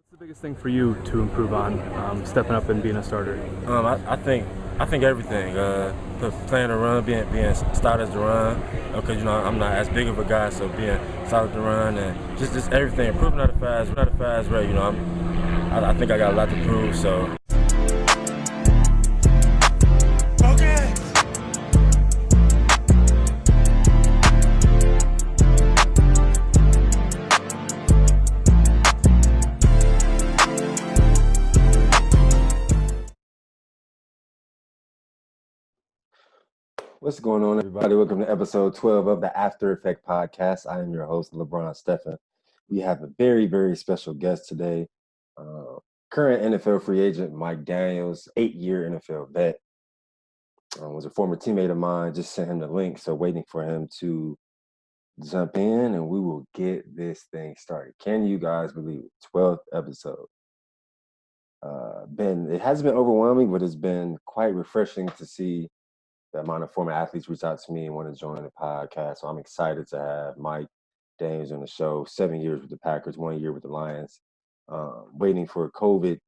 What's the biggest thing for you to improve on, stepping up and being a starter? I think everything. Playing the run, being started as the run. Okay, I'm not as big of a guy, so being started the run and just everything. Improving not a fast rate. I think I got a lot to prove. So. Okay. What's going on, everybody? Welcome to episode 12 of the After Effect Podcast. I am your host, LeBron Stephan. We have a very, very special guest today. Uh, Current NFL free agent Mike Daniels, 8-year NFL vet. Was a former teammate of mine. Just sent him the link, so waiting for him to jump in, and we will get this thing started. Can you guys believe it? 12th episode. It hasn't been overwhelming, but it's been quite refreshing to see the amount of former athletes reach out to me and want to join the podcast. So I'm excited to have Mike Daniels on the show. 7 years with the Packers, 1 year with the Lions. Waiting for COVID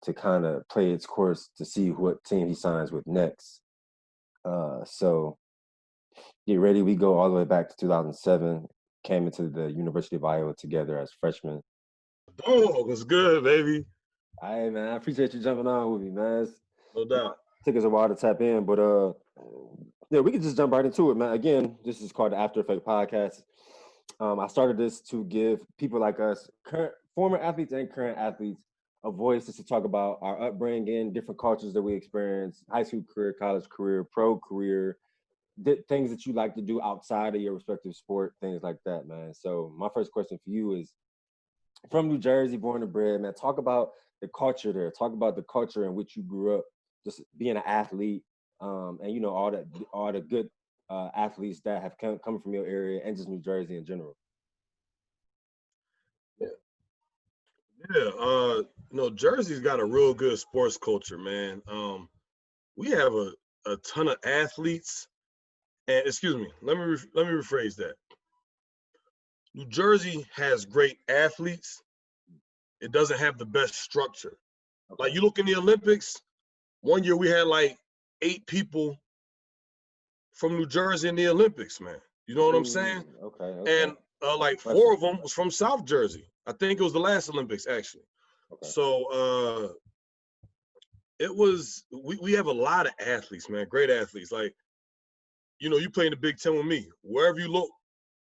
to kind of play its course to see what team he signs with next. So get ready. We go all the way back to 2007. Came into the University of Iowa together as freshmen. Oh, what's good, baby? All right, man. I appreciate you jumping on with me, man. No doubt. Took us a while to tap in, but yeah, we can just jump right into it, man. Again, this is called the After Effect Podcast. I started this to give people like us, former athletes and current athletes, a voice just to talk about our upbringing, different cultures that we experience, high school career, college career, pro career, things that you like to do outside of your respective sport, things like that, man. So my first question for you is, from New Jersey, born and bred, man, talk about the culture there. Talk about the culture in which you grew up, just being an athlete, and all the good athletes that have come from your area and just New Jersey in general. Yeah. Jersey's got a real good sports culture, man. We have a ton of athletes, and excuse me, let me rephrase that. New Jersey has great athletes. It doesn't have the best structure. Okay. Like you look in the Olympics, one year we had like 8 people from New Jersey in the Olympics, man. You know what I'm saying? Okay. And like 4 of them was from South Jersey. I think it was the last Olympics, actually. Okay. So we have a lot of athletes, man, great athletes. Like, you play in the Big Ten with me. Wherever you look,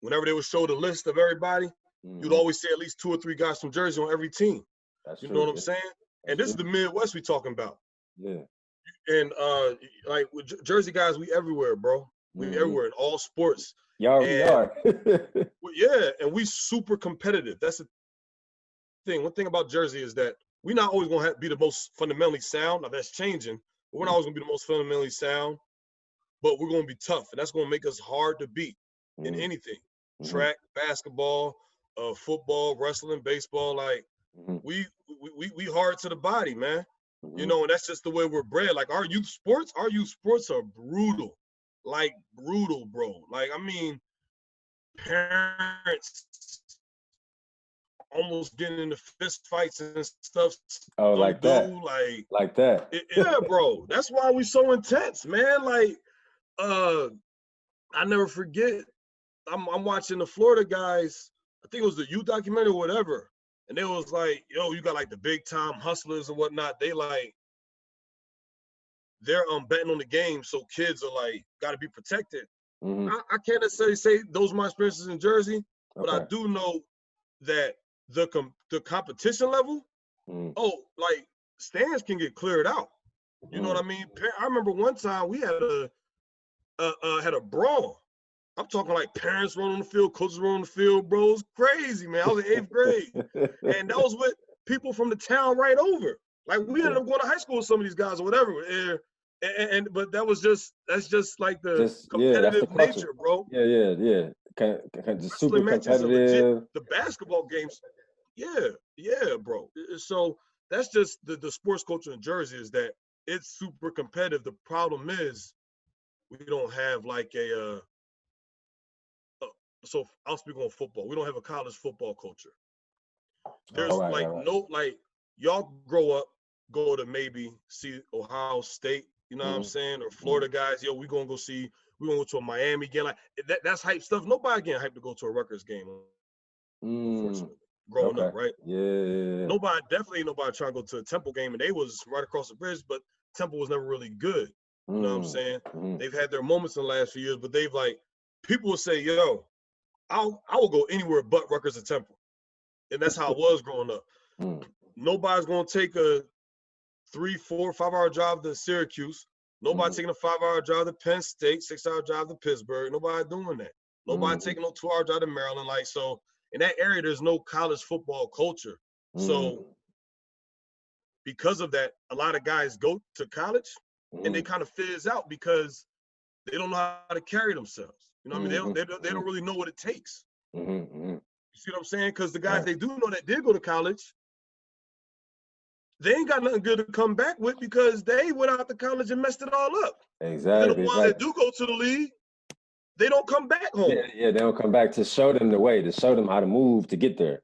whenever they would show the list of everybody, you'd always see at least 2 or 3 guys from Jersey on every team. That's you true, know what I'm saying? And this is the Midwest we talking about. Yeah. And like with Jersey guys, we everywhere, bro. We everywhere in all sports. We are. Yeah, and we super competitive. That's the thing. One thing about Jersey is that we're not always gonna be the most fundamentally sound. Now that's changing. But we're not always gonna be the most fundamentally sound, but we're gonna be tough, and that's gonna make us hard to beat in anything. Track, basketball, football, wrestling, baseball. Like we hard to the body, man. And that's just the way we're bred. Like our youth sports are brutal. Like brutal, bro. Like, I mean, parents almost getting into fist fights and stuff. Oh, like that. Like that. Yeah, bro. That's why we so intense, man. Like, I never forget. I'm watching the Florida guys. I think it was the youth documentary or whatever. And they was like, yo, you got like the big time hustlers and whatnot. They're betting on the game, so kids are like got to be protected. I can't necessarily say those are my experiences in Jersey, but I do know that the competition level, like stands can get cleared out. You know what I mean? I remember one time we had a brawl. I'm talking like parents running on the field, coaches running on the field, bro. It was crazy, man. I was in 8th grade, and that was with people from the town right over. Like we ended up going to high school with some of these guys or whatever. But that's just like the competitive nature, bro. Yeah. Just super competitive. The basketball games, yeah, bro. So that's just the sports culture in Jersey is that it's super competitive. The problem is we don't have like so I'll speak on football. We don't have a college football culture. There's no y'all grow up, go to maybe see Ohio State, you know what I'm saying, or Florida guys. Yo, we gonna go to a Miami game. Like that's hype stuff. Nobody getting hyped to go to a Rutgers game, unfortunately. Growing up, right? Yeah. Nobody trying to go to a Temple game, and they was right across the bridge, but Temple was never really good. You know what I'm saying? They've had their moments in the last few years, but they've people will say, yo, I will go anywhere but Rutgers and Temple. And that's how it was growing up. Nobody's going to take a 3, 4, 5-hour drive to Syracuse. Nobody taking a 5-hour drive to Penn State, 6-hour drive to Pittsburgh. Nobody doing that. Nobody taking no 2-hour drive to Maryland. So in that area, there's no college football culture. So because of that, a lot of guys go to college and they kind of fizz out because they don't know how to carry themselves. You know what I mean? They don't really know what it takes. You see what I'm saying? Because the guys they do know that did go to college, they ain't got nothing good to come back with because they went out to college and messed it all up. Exactly. And the ones that do go to the league, they don't come back home. Yeah, they don't come back to show them the way, to show them how to move to get there.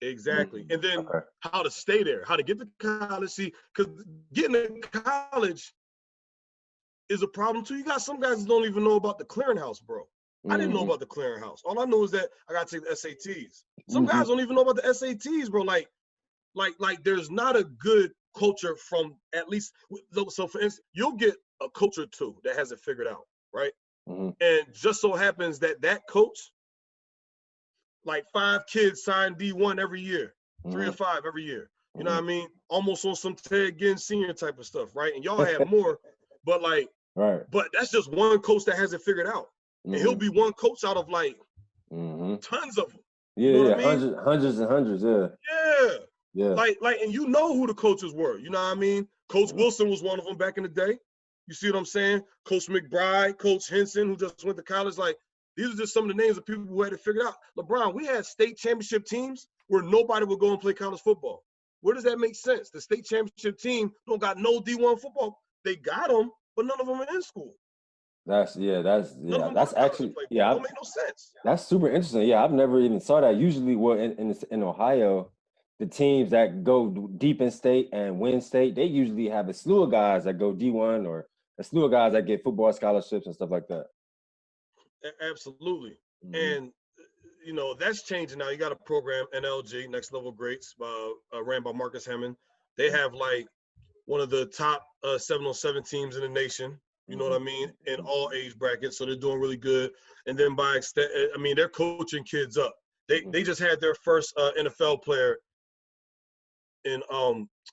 Exactly. And then how to stay there, how to get to college. See, because getting to college is a problem too. You got some guys that don't even know about the clearinghouse, bro. I didn't know about the clearinghouse. All I know is that I got to take the SATs. Some guys don't even know about the SATs, bro. Like there's not a good culture from at least. So for instance, you'll get a coach or two that has it figured out, right? And just so happens that coach, like 5 kids sign D1 every year, 3 or 5 every year. You know what I mean? Almost on some Ted Ginn Senior type of stuff, right? And y'all have more, but but that's just one coach that has it figured out. And he'll be one coach out of tons of them. Yeah, you know what I mean? hundreds and hundreds, yeah. And you know who the coaches were, you know what I mean? Coach Wilson was one of them back in the day. You see what I'm saying? Coach McBride, Coach Henson, who just went to college. These are just some of the names of people who had it figured out. LeBron, we had state championship teams where nobody would go and play college football. Where does that make sense? The state championship team don't got no D1 football. They got them, but none of them are in school. That's actually don't make no sense. That's super interesting. Yeah, I've never even saw that. Usually, in Ohio, the teams that go deep in state and win state, they usually have a slew of guys that go D1 or a slew of guys that get football scholarships and stuff like that. Absolutely. And that's changing now. You got a program, NLG, Next Level Greats, ran by Marcus Hammond. They have one of the top 7-on-7 teams in the nation. You know what I mean? In all age brackets, so they're doing really good. And then by extent, I mean they're coaching kids up. They just had their first NFL player in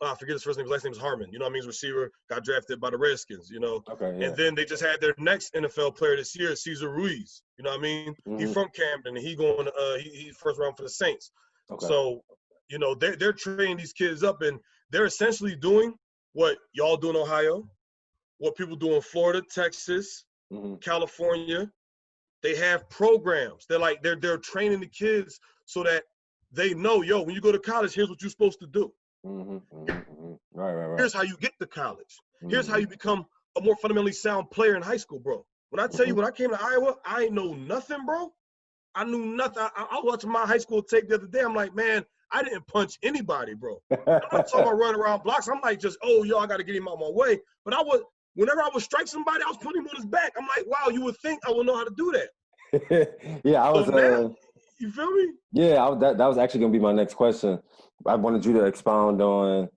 I forget his first name. His last name is Harmon. You know what I mean? He's a receiver, got drafted by the Redskins. You know. Okay. Yeah. And then they just had their next NFL player this year, Cesar Ruiz. You know what I mean? He's from Camden, and he's first round for the Saints. Okay. So they're training these kids up, and they're essentially doing what y'all do in Ohio, what people do in Florida, Texas, California. They have programs. They're training the kids so that they know, when you go to college, here's what you're supposed to do. Right. Here's how you get to college. Here's how you become a more fundamentally sound player in high school, bro. When I tell you, when I came to Iowa, I ain't know nothing, bro. I knew nothing. I watched my high school tape the other day. I'm like, man, I didn't punch anybody, bro. I'm not talking about running around blocks. I'm like, I got to get him out of my way. But whenever I would strike somebody, I was putting him on his back. I'm like, wow, you would think I would know how to do that. Yeah, I was. You feel me? Yeah, that was actually going to be my next question. I wanted you to expound on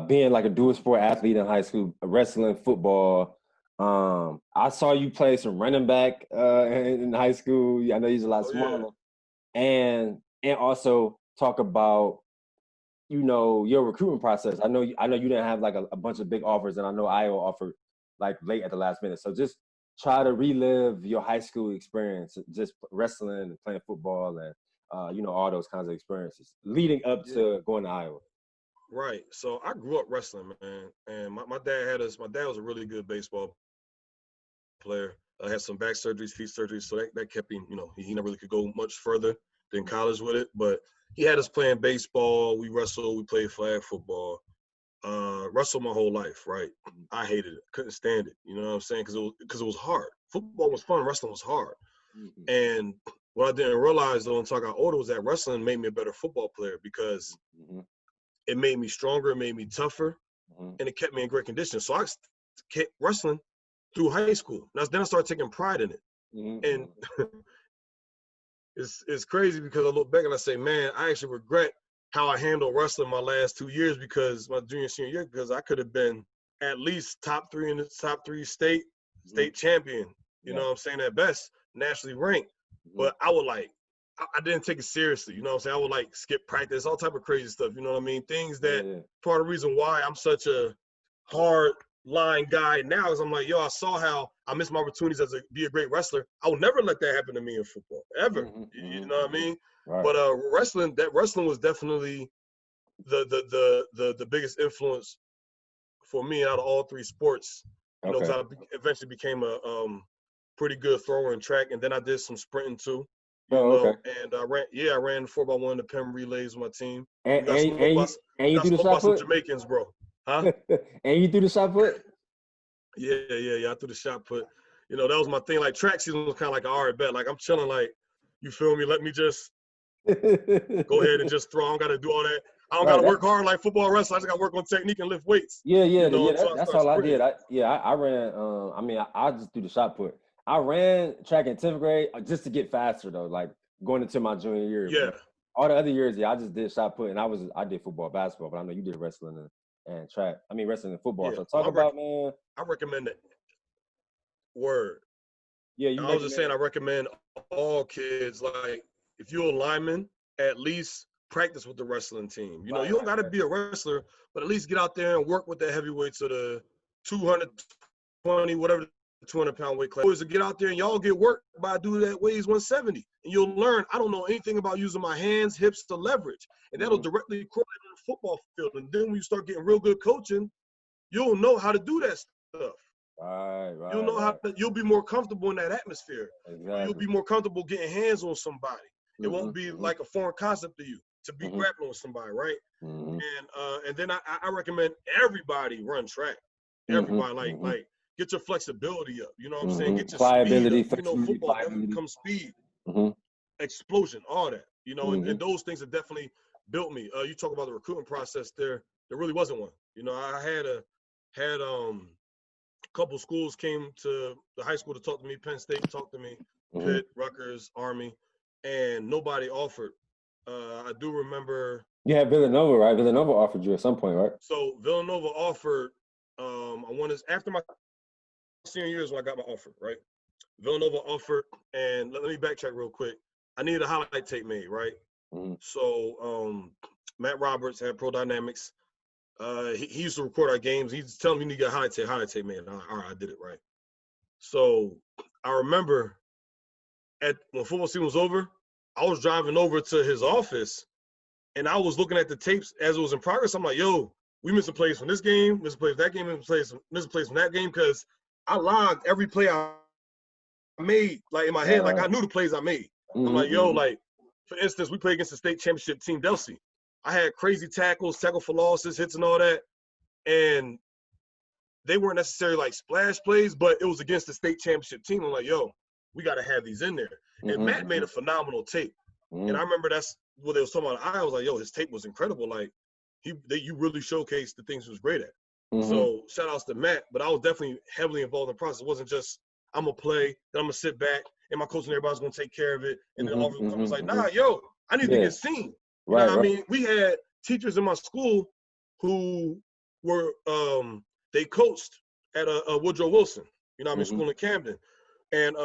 being like a dual sport athlete in high school, wrestling, football. I saw you play some running back in high school. I know you're a lot smaller. Yeah. And also talk about, your recruitment process. I know you didn't have a bunch of big offers, and I know Iowa offered late at the last minute. So just try to relive your high school experience, just wrestling and playing football and all those kinds of experiences leading up to going to Iowa. Right. So I grew up wrestling, man, and my dad was a really good baseball player. I had some back surgeries, feet surgeries, so that kept him, he never really could go much further than college with it. But he had us playing baseball. We wrestled. We played flag football. Wrestled my whole life, right? I hated it. Couldn't stand it. You know what I'm saying? Because it was hard. Football was fun. Wrestling was hard. And what I didn't realize though until I got older was that wrestling made me a better football player because it made me stronger, it made me tougher, and it kept me in great condition. So I kept wrestling through high school. Then I started taking pride in it. And it's crazy because I look back and I say, man, I actually regret how I handled wrestling my last 2 years because my junior, senior year, because I could have been at least top three state champion, you know what I'm saying, at best, nationally ranked. But I would I didn't take it seriously, you know what I'm saying? I would skip practice, all type of crazy stuff, you know what I mean? Things that part of the reason why I'm such a hard line guy now is I'm like, yo, I saw how I missed my opportunities be a great wrestler. I would never let that happen to me in football, ever. You know what I mean? Right. But wrestling was definitely the biggest influence for me out of all three sports. You know, because I eventually became a pretty good thrower in track, and then I did some sprinting too. You know, and I ran 4x1 the Penn relays with my team. And you do the shot put? Some Jamaicans, bro. Huh? And you threw the shot put? Yeah. I threw the shot put. You know, that was my thing. Like, track season was kind of like an alright bet. Like, I'm chilling, like, you feel me? Let me just go ahead and just throw. I don't got to do all that. I don't got to work hard like football wrestling. I just got to work on technique and lift weights. Yeah. You know, That's all I did. I ran, I just threw the shot put. I ran track in 10th grade just to get faster, though, like going into my junior year. Yeah. All the other years, I just did shot put, and I did football, basketball, but I know you did wrestling and track. I mean, wrestling and football. Yeah. So man. I recommend it. Word. Yeah, I was just saying I recommend all kids, like, if you're a lineman, at least practice with the wrestling team. You know, you don't got to be a wrestler, but at least get out there and work with the heavyweights of the 220, whatever the 200-pound weight class is, to get out there and y'all get worked by a dude that weighs 170. And you'll learn, I don't know anything about using my hands, hips to leverage. And that'll directly correlate on the football field. And then when you start getting real good coaching, you'll know how to do that stuff. Right. You'll know you'll be more comfortable in that atmosphere. Exactly. You'll be more comfortable getting hands on somebody. It won't be like a foreign concept to you to be grappling with somebody, right? And then I recommend everybody run track. Everybody, like get your flexibility up. You know what I'm saying? Get your pliability, speed up. You know, football definitely becomes speed, explosion, all that. You know, and those things have definitely built me. You talk about the recruiting process there. There really wasn't one. You know, I had a couple schools came to the high school to talk to me. Penn State talked to me. Pitt, Rutgers, Army, and nobody offered. I do remember. You had Villanova, right? Villanova offered you at some point, right? So Villanova offered. I wanted after my senior year is when I got my offer, right? Villanova offered, and let me backtrack real quick. I needed a highlight tape made, right? So Matt Roberts had Pro Dynamics. He used to record our games. He's telling me you need to get a highlight tape made. All right, I did it, right? So I remember when football season was over, I was driving over to his office, and I was looking at the tapes as it was in progress. I'm like, yo, we missed a place from this game, missed a play from that game, missed a place from that game, because I logged every play I made, like, in my head. Like, I knew the plays I made. I'm like, yo, like, for instance, we played against the state championship team, Delsey. I had crazy tackles, tackle for losses, hits and all that, and they weren't necessarily like splash plays, but it was against the state championship team. I'm like, yo, we got to have these in there. And Matt made a phenomenal tape. And I remember that's what they was talking about. I was like, yo, his tape was incredible. Like, you really showcased the things he was great at. So shout outs to Matt, but I was definitely heavily involved in the process. It wasn't just, I'm going to play, then I'm going to sit back, and my coach and everybody's going to take care of it. And then all of a sudden, was like, nah, yo, I need to get seen. You know what I mean? We had teachers in my school who were they coached at Woodrow Wilson, you know what I mean, school in Camden. And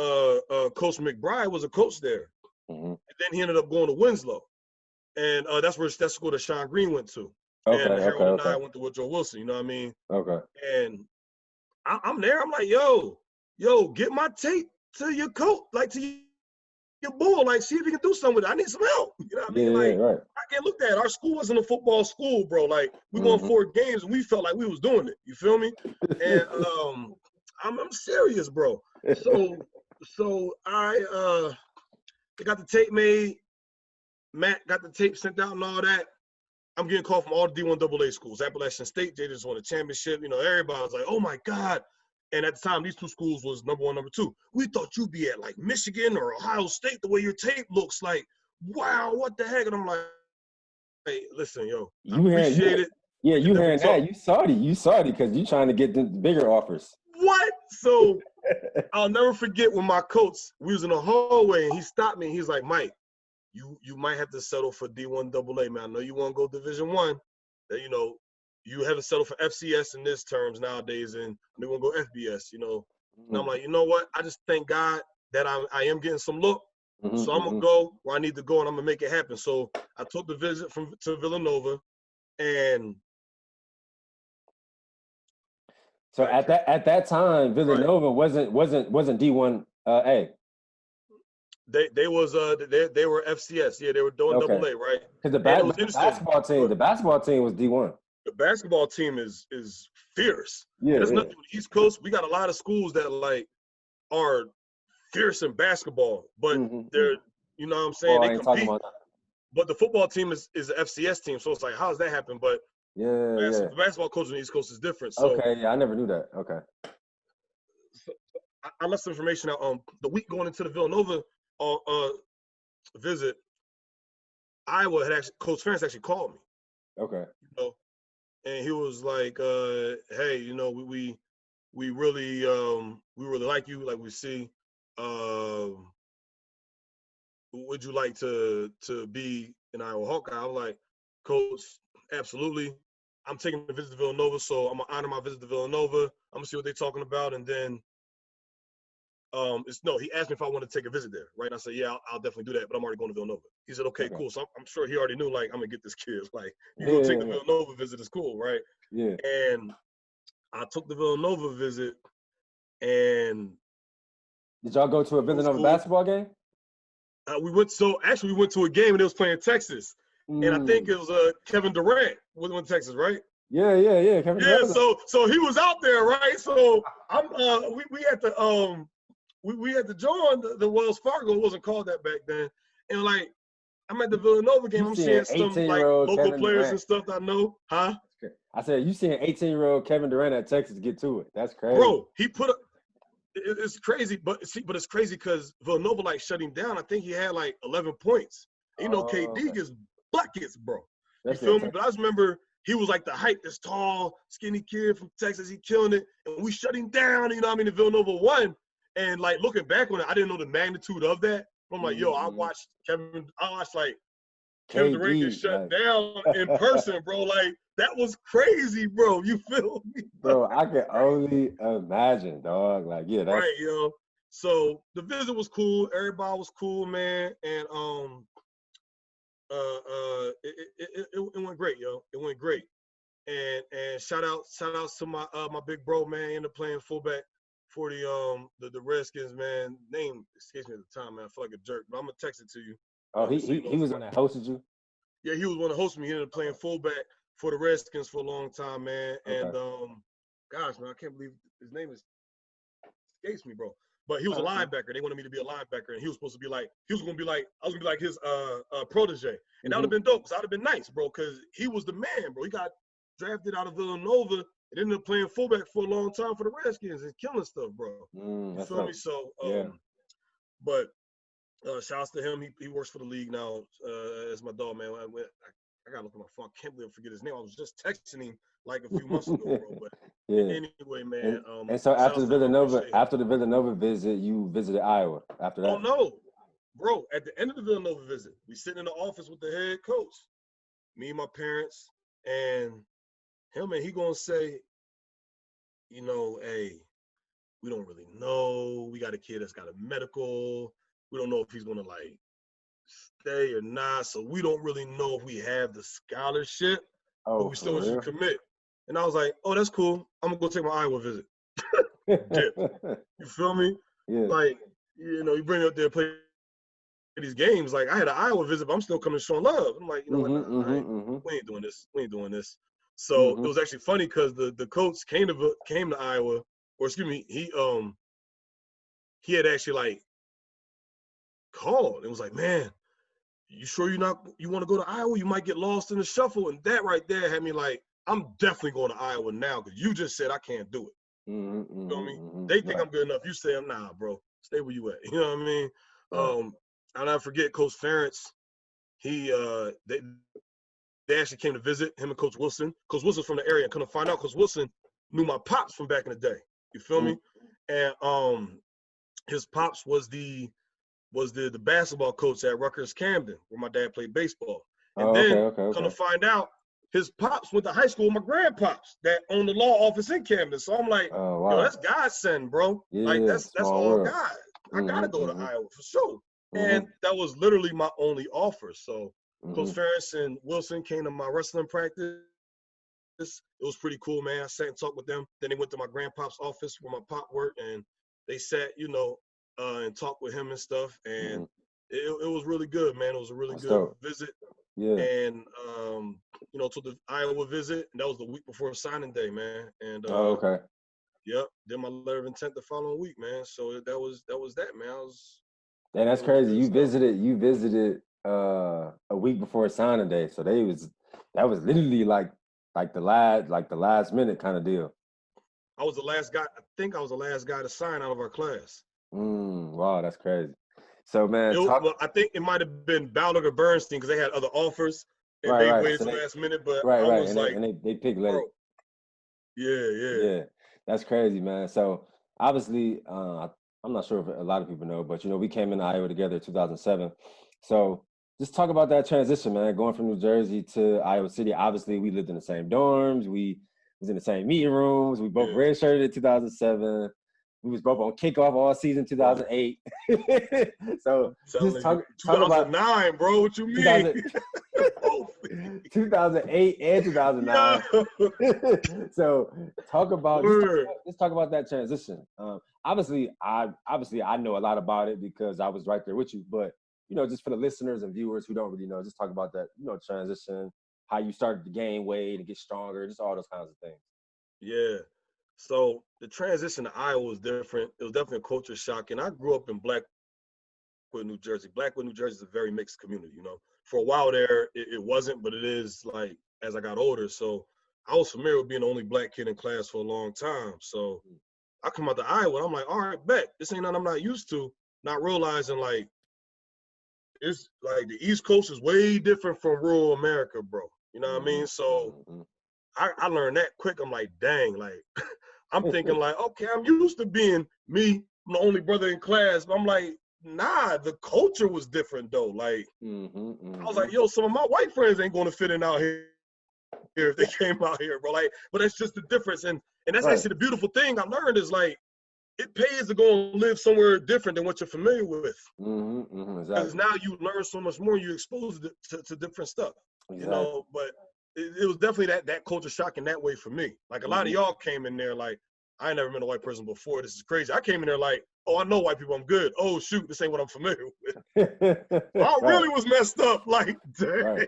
Coach McBride was a coach there. And then he ended up going to Winslow. And that's school that Sean Green went to. And Harold and I went to Woodrow Wilson, you know what I mean? And I'm there, I'm like, yo, get my tape to your coach, like to your bull, like, see if you can do something with it. I need some help. You know what I mean? I can't look at it. Our school wasn't a football school, bro. Like, we won 4 games and we felt like we was doing it. You feel me? And I'm serious, bro. So I got the tape made. Matt got the tape sent out and all that. I'm getting called from all the D1 AA schools. Appalachian State, they just won a championship. You know, everybody was like, oh my God. And at the time, these two schools was number 1, number 2. We thought you'd be at like Michigan or Ohio State the way your tape looks. Like, wow, what the heck? And I'm like, hey, listen, yo, I appreciate it. Yeah, you hearing that? You salty because you trying to get the bigger offers. What? So I'll never forget when my coach, we was in the hallway and he stopped me and he's like, Mike, you might have to settle for D1 AA, man. I know you want to go Division I. That, you know, you haven't settled for FCS in this terms nowadays, and they want to go FBS, you know. And I'm like, you know what? I just thank God that I am getting some look. So I'm going to go where I need to go, and I'm going to make it happen. So I took the visit to Villanova, and so at that time, Villanova wasn't D1 A. They were FCS. Yeah, they were doing AA, right? Because the basketball team was D1. The basketball team is fierce. Yeah, there's nothing on the East Coast. We got a lot of schools that like are fierce in basketball, but they're, you know what I'm saying, they compete. But the football team is an FCS team, so it's like, how does that happen? But the basketball coach on the East Coast is different. So I never knew that. Okay. So I left some information out. The week going into the Villanova visit, Iowa had Coach Ferentz actually called me. Okay. You know, and he was like, "Hey, you know, we really like you, like we see. Would you like to be an Iowa Hawkeye?" I'm like, "Coach, absolutely. I'm taking a visit to Villanova, so I'm gonna honor my visit to Villanova. I'm gonna see what they're talking about, and then he asked me if I wanted to take a visit there, right? And I said, yeah, I'll definitely do that, but I'm already going to Villanova. He said, okay, cool. So I'm sure he already knew, like, I'm gonna get this kid. Like, you go take the Villanova visit, it's cool, right? Yeah. And I took the Villanova visit, and did y'all go to a Villanova basketball game? We went to a game, and it was playing Texas. And I think it was Kevin Durant went to Texas, right? Yeah. Kevin Durant. So he was out there, right? So I'm we had to we had to join the Wells Fargo. It wasn't called that back then. And like, I'm at the Villanova game. I'm seeing some like local Kevin players Durant and stuff that I know. Huh? I said, you seeing 18-year-old Kevin Durant at Texas get to it. That's crazy. Bro, he put up. It's crazy, but it's crazy because Villanova like shut him down. I think he had like 11 points. You know, KD gets buckets, bro. You feel me? But I just remember he was like the hype, this tall, skinny kid from Texas. He killing it, and we shut him down. You know what I mean? The Villanova won. And like looking back on it, I didn't know the magnitude of that. I'm like, yo, I watched Kevin Durant get shut down in person, bro. Like, that was crazy, bro. You feel me? Bro, I can only imagine, dog. Like, yeah, that's right, yo. So the visit was cool. Everybody was cool, man. And it went great, yo. It went great. And shout outs to my big bro, man. Ended up playing fullback for the Redskins, man. Name escapes me at the time, man. I feel like a jerk, but I'm gonna text it to you. Oh, he was the one that hosted you? Yeah, he was one that hosted me. He ended up playing fullback for the Redskins for a long time, man. And gosh, man, I can't believe his name escapes me, bro. But he was a linebacker. They wanted me to be a linebacker, and he was supposed to be like, I was gonna be like his protege. And that would have been dope, because that would have been nice, bro, because he was the man, bro. He got drafted out of Villanova and ended up playing fullback for a long time for the Redskins and killing stuff, bro. You feel me? So, but shout outs to him. He works for the league now as my dog, man. I gotta look at my phone. I can't believe I forget his name. I was just texting him like a few months ago, bro. But anyway, man. And so after the Villanova visit, you visited Iowa after that? Oh no, bro. At the end of the Villanova visit, we sitting in the office with the head coach, me and my parents, and him, and he gonna say, you know, hey, we don't really know. We got a kid that's got a medical. We don't know if he's gonna like stay or not. So we don't really know if we have the scholarship, but we still want you to commit. And I was like, oh, that's cool. I'm gonna go take my Iowa visit. You feel me? Yeah. Like, you know, you bring up there, play these games. Like, I had an Iowa visit, but I'm still coming showing love. I'm like, you know what? We ain't doing this. We ain't doing this. So it was actually funny because the coach came to Iowa, or excuse me, he had actually like called and was like, man, you sure you want to go to Iowa? You might get lost in the shuffle. And that right there had me like, I'm definitely going to Iowa now because you just said I can't do it. You feel me? They think I'm good enough. You say I'm nah, bro. Stay where you at. You know what I mean? I'll never forget Coach Ferentz. They actually came to visit him and Coach Wilson. Coach Wilson's from the area. And couldn't find out Coach Wilson knew my pops from back in the day. You feel me? And his pops was the basketball coach at Rutgers Camden, where my dad played baseball. And come to find out, his pops went to high school with my grandpops that owned the law office in Camden. So I'm like, yo, that's godsend, bro. Yeah, like that's all world. God. I gotta go to Iowa for sure. And that was literally my only offer. So Coach Ferentz and Wilson came to my wrestling practice. It was pretty cool, man. I sat and talked with them. Then they went to my grandpop's office where my pop worked, and they sat, and talked with him and stuff. And it was really good, man. It was a really good visit. Yeah. And took the Iowa visit, and that was the week before signing day, man. And yep. Then my letter of intent the following week, man. So that was that, man. And that's crazy. You visited a week before signing day. So that was literally like the last minute kind of deal. I was the last guy. I think I was the last guy to sign out of our class. Wow, that's crazy. So man, I think it might have been Bowler or Bernstein because they had other offers and they waited to the last minute. But I was they picked late. Yeah. That's crazy, man. So obviously, I'm not sure if a lot of people know, but we came into Iowa together in 2007. So just talk about that transition, man. Going from New Jersey to Iowa City. Obviously, we lived in the same dorms. We was in the same meeting rooms. We both redshirted in 2007. We was both on kickoff all season 2008. So just talk 2009, about, bro. What you mean? 2008 and 2009. So talk about that transition. Obviously, I know a lot about it because I was right there with you. But just for the listeners and viewers who don't really know, just talk about that transition, how you started to gain weight and get stronger, just all those kinds of things. Yeah. So the transition to Iowa was different. It was definitely a culture shock. And I grew up in Blackwood, New Jersey. Blackwood, New Jersey is a very mixed community, For a while there, it wasn't, but it is like as I got older. So I was familiar with being the only black kid in class for a long time. So I come out to Iowa, and I'm like, all right, bet. This ain't nothing I'm not used to. Not realizing, like, it's like the East Coast is way different from rural America, bro. You know what I mean? So I learned that quick. I'm like, dang, like, I'm thinking like, okay, I'm used to being me, I'm the only brother in class. But I'm like, nah, the culture was different though. Like, I was like, yo, some of my white friends ain't going to fit in out here if they came out here, bro. Like, but that's just the difference. And that's actually the beautiful thing I learned is like, it pays to go and live somewhere different than what you're familiar with. Because now you learn so much more, you're exposed to different stuff, but it was definitely that culture shock in that way for me. Like a lot of y'all came in there like, I ain't never met a white person before. This is crazy. I came in there like, oh, I know white people. I'm good. Oh, shoot, this ain't what I'm familiar with. I really was messed up. Like, dang,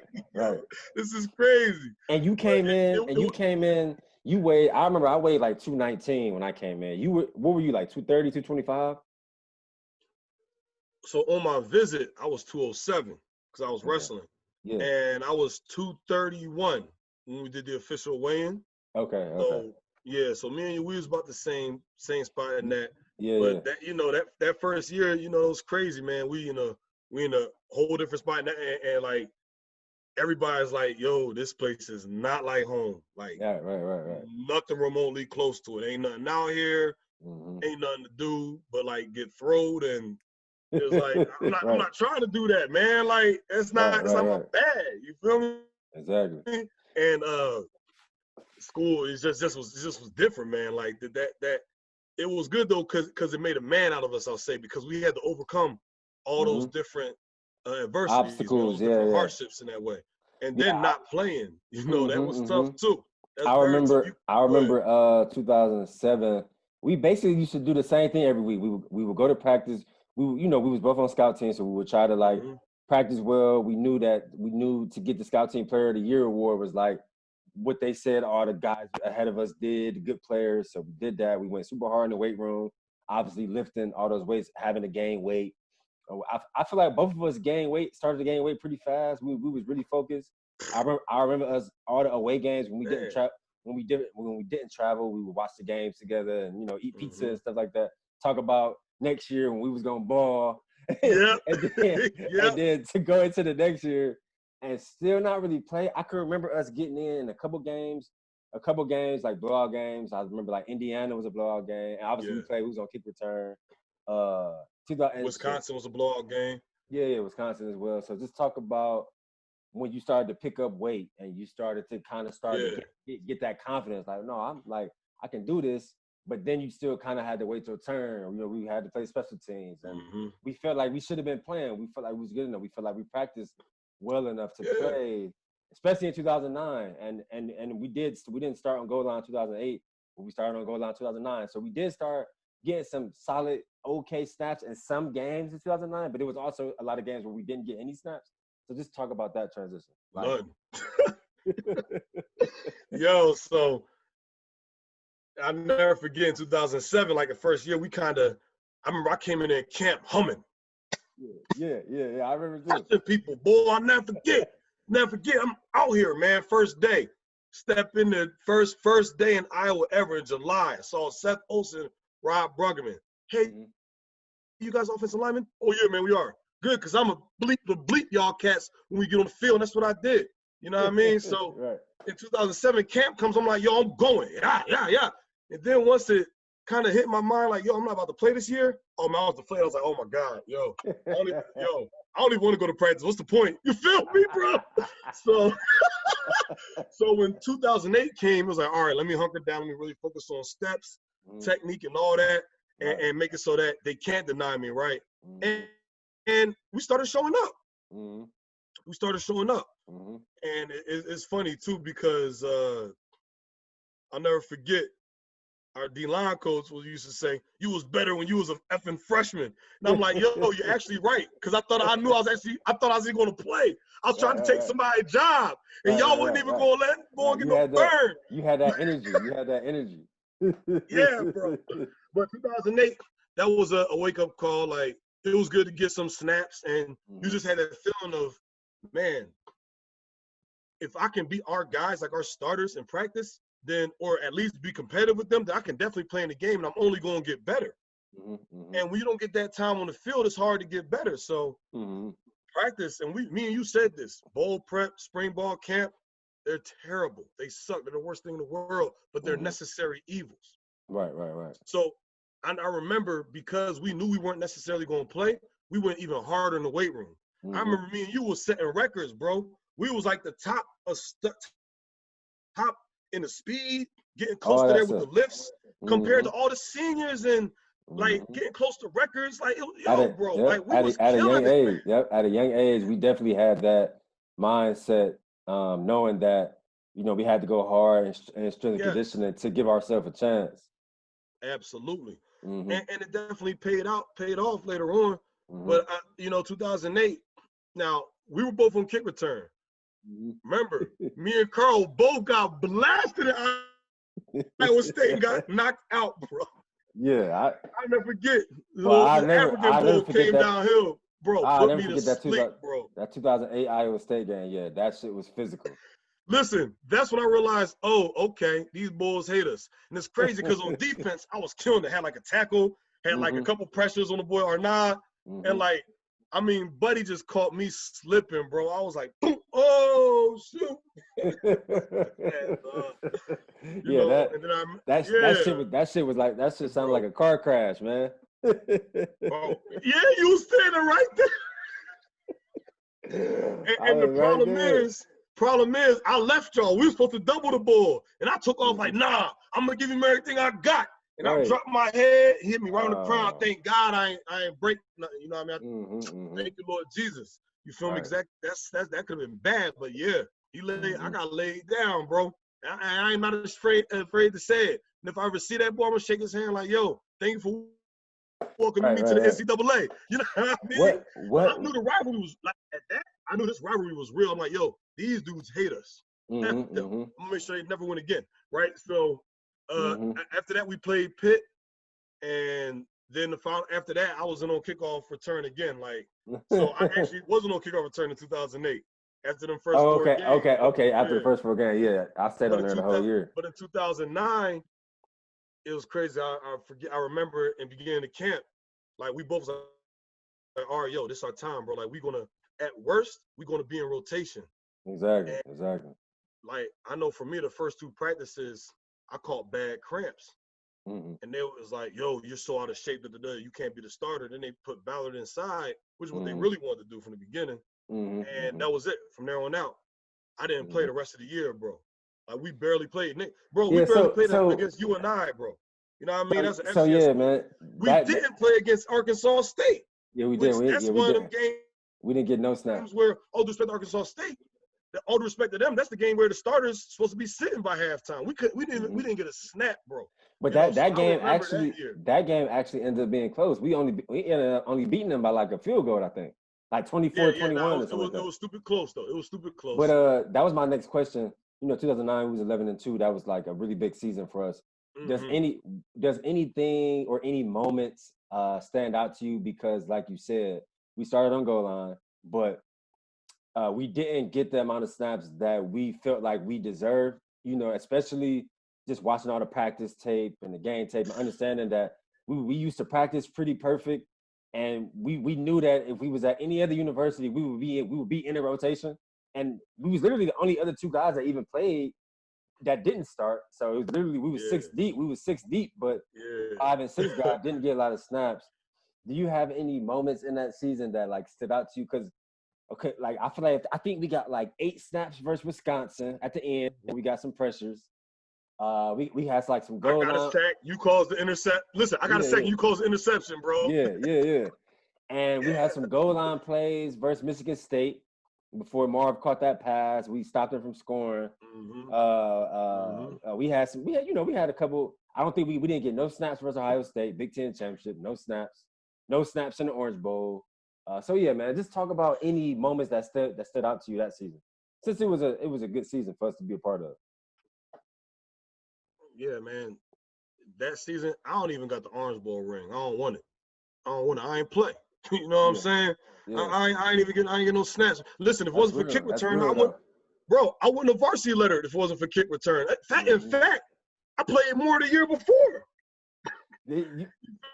this is crazy. And you came in, you weighed, I remember I weighed like 219 when I came in. What were you, like 230, 225? So on my visit, I was 207 because I was wrestling. Yeah. And I was 231 when we did the official weigh-in. Okay. So me and you, we was about the same spot in that. But that first year, it was crazy, man. We in a whole different spot, and like everybody's like, yo, this place is not like home. Like, nothing remotely close to it. Ain't nothing out here. Ain't nothing to do but like get throwed and. It was like I'm not trying to do that, man. Like it's not my bag. You feel me? Exactly. And school is just was different, man. Like that it was good though because it made a man out of us. I'll say because we had to overcome all those different adversities, obstacles, hardships in that way, and then not playing. That was tough too. I remember 2007. We basically used to do the same thing every week. We would go to practice. We was both on scout team, so we would try to practice well. We knew to get the scout team player of the year award was like what they said all the guys ahead of us did, good players. So we did that. We went super hard in the weight room, obviously lifting all those weights, having to gain weight. I feel like both of us started to gain weight pretty fast. We was really focused. I remember us all the away games when we when we didn't travel, we would watch the games together and eat pizza and stuff like that. Talk about next year when we was gonna ball. Yeah. and then to go into the next year and still not really play. I can remember us getting in a couple games like blowout games. I remember like Indiana was a blowout game. And obviously we was on kick return. Wisconsin was a blowout game. Yeah, Wisconsin as well. So just talk about when you started to pick up weight and you started to kind of to get that confidence. Like, no, I'm like, I can do this. But then you still kind of had to wait your turn. We had to play special teams. And we felt like we should have been playing. We felt like we was good enough. We felt like we practiced well enough to play, especially in 2009. And we didn't start on goal line 2008, but we started on goal line 2009. So we did start getting some solid, okay snaps in some games in 2009, but there was also a lot of games where we didn't get any snaps. So just talk about that transition. None. Yo, so I'll never forget in 2007, like the first year, I remember I came in camp humming. Yeah, I remember too. Touching people, boy, I'll never forget. I'm out here, man, first day. Step in the first day in Iowa ever in July. I saw Seth Olsen, Rob Bruggeman. Hey, you guys offensive linemen? Oh, yeah, man, we are. Good, because I'm a bleep y'all cats when we get on the field. That's what I did. You know what I mean? So in 2007, camp comes. I'm like, yo, I'm going. Yeah. And then once it kind of hit my mind, like, yo, I'm not about to play this year. Oh, man, I was to play. I was like, oh, my God, yo. I don't even want to go to practice. What's the point? You feel me, bro? So when 2008 came, it was like, all right, let me hunker down. Let me really focus on steps, technique, and all that, and make it so that they can't deny me, right? And we started showing up. We started showing up. And it's funny, too, because I'll never forget our D-line coach used to say, you was better when you was an effing freshman. And I'm like, yo, you're actually right. Because I thought I was going to play. I was trying to take somebody's job. And y'all wasn't even going to let go get no burn. You had that energy. Yeah, bro. But 2008, that was a wake-up call. Like, it was good to get some snaps. And you just had that feeling of, man, if I can beat our guys, like our starters in practice, then, or at least be competitive with them, then I can definitely play in the game, and I'm only going to get better. And when you don't get that time on the field, it's hard to get better. So practice, and me and you said this, bowl prep, spring ball camp, they're terrible. They suck. They're the worst thing in the world, but they're necessary evils. Right. So I remember, because we knew we weren't necessarily going to play, we went even harder in the weight room. I remember me and you was setting records, bro. We was like the top in the speed, getting close to there with the lifts, compared to all the seniors, and like getting close to records. Like, like we was at a young age. At a young age, we definitely had that mindset, knowing that we had to go hard and strength and conditioning to give ourselves a chance. Absolutely, and it definitely paid off later on. But 2008. Now we were both on kick return. Remember, me and Carl both got blasted at Iowa State and got knocked out, bro. Yeah, I never forget. African Bowl came downhill, bro. Put me to sleep, bro. That 2008 Iowa State game, yeah, that shit was physical. Listen, that's when I realized, oh, okay, these Bulls hate us. And it's crazy because on defense, I was killing it. Had like a tackle, had like a couple pressures on the boy Arnaud, and like, I mean, Buddy just caught me slipping, bro. I was like, oh, shoot. That shit was like, that shit sounded like a car crash, man. Oh, yeah, you was standing right there. And the problem is, I left y'all. We were supposed to double the ball. And I took off like, nah, I'm going to give him everything I got. And I dropped my head, hit me right on the crown. Thank God I ain't break nothing. You know what I mean? Thank you, Lord Jesus. You feel me? Exactly. That could have been bad, but yeah, I got laid down, bro. I ain't not afraid to say it. And if I ever see that boy, I'm gonna shake his hand like, yo, thank you for welcoming me to the NCAA. You know what I mean? I knew the rivalry was like at that. I knew this rivalry was real. I'm like, yo, these dudes hate us. I'm gonna make sure they never win again, right? So. After that, we played Pitt, and then after that, I wasn't on kickoff return again. Like, so I actually wasn't on kickoff return in 2008. after them first Oh, 4 games. okay. After Yeah. the first 4 games, yeah, I stayed on there the whole year. But in 2009, it was crazy. I forget. I remember in beginning of camp, like we both was like, all right, yo, this our time, bro. Like at worst, we're gonna be in rotation. Exactly. Like I know for me, the first 2 practices, I caught bad cramps. Mm-hmm. And they was like, yo, you're so out of shape that you can't be the starter. Then they put Ballard inside, which is what they really wanted to do from the beginning. And that was it. From there on out, I didn't play the rest of the year, bro. Like we barely played. Bro, we barely played against you and I, bro. You know what I mean? That's an FCS yeah, man. We didn't play against Arkansas State. Yeah, we did. That's one of them games. We didn't get no snaps. Where all due respect to Arkansas State, all due respect to them, that's the game where the starters supposed to be sitting by halftime. We didn't get a snap, bro. But that game actually ended up being close. We ended up only beating them by like a field goal, I think. Like 24-21 or something like that. It was stupid close though. It was stupid close. But that was my next question. 2009 was 11-2. That was like a really big season for us. Does anything or any moments stand out to you? Because like you said, we started on goal line, but we didn't get the amount of snaps that we felt like we deserved, especially just watching all the practice tape and the game tape and understanding that we used to practice pretty perfect. And we knew that if we was at any other university, we would be in a rotation. And we was literally the only other 2 guys that even played that didn't start. So it was literally we was 6 deep. We was 6 deep, but 5 and 6 guys didn't get a lot of snaps. Do you have any moments in that season that like stood out to you? Because I think we got like 8 snaps versus Wisconsin at the end, and we got some pressures. We had like some goal. I got a sack. You caused the intercept. Listen, I got a sack. You caused the interception, bro. Yeah. And we had some goal line plays versus Michigan State before Marv caught that pass. We stopped him from scoring. We had a couple. I don't think we didn't get no snaps versus Ohio State, Big Ten championship. No snaps in the Orange Bowl. So yeah, man, just talk about any moments that stood out to you that season, since it was a good season for us to be a part of. Yeah, man, that season I don't even got the Orange Bowl ring. I don't want it. I ain't play. You know what I'm saying? Yeah. I ain't get no snaps. Listen, if it wasn't for kick return, I wouldn't have varsity lettered if it wasn't for kick return. In fact, I played more the year before.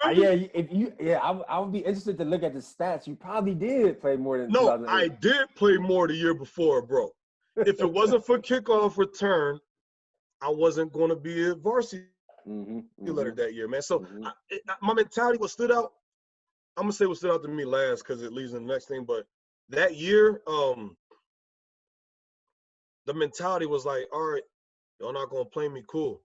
I would be interested to look at the stats. You probably did play more than. No, I did play more the year before, bro. If it wasn't for kickoff return, I wasn't going to be a varsity letter that year, man. So my mentality, what stood out, I'm going to say what stood out to me last because it leads to the next thing. But that year, the mentality was like, all right, y'all not going to play me, cool.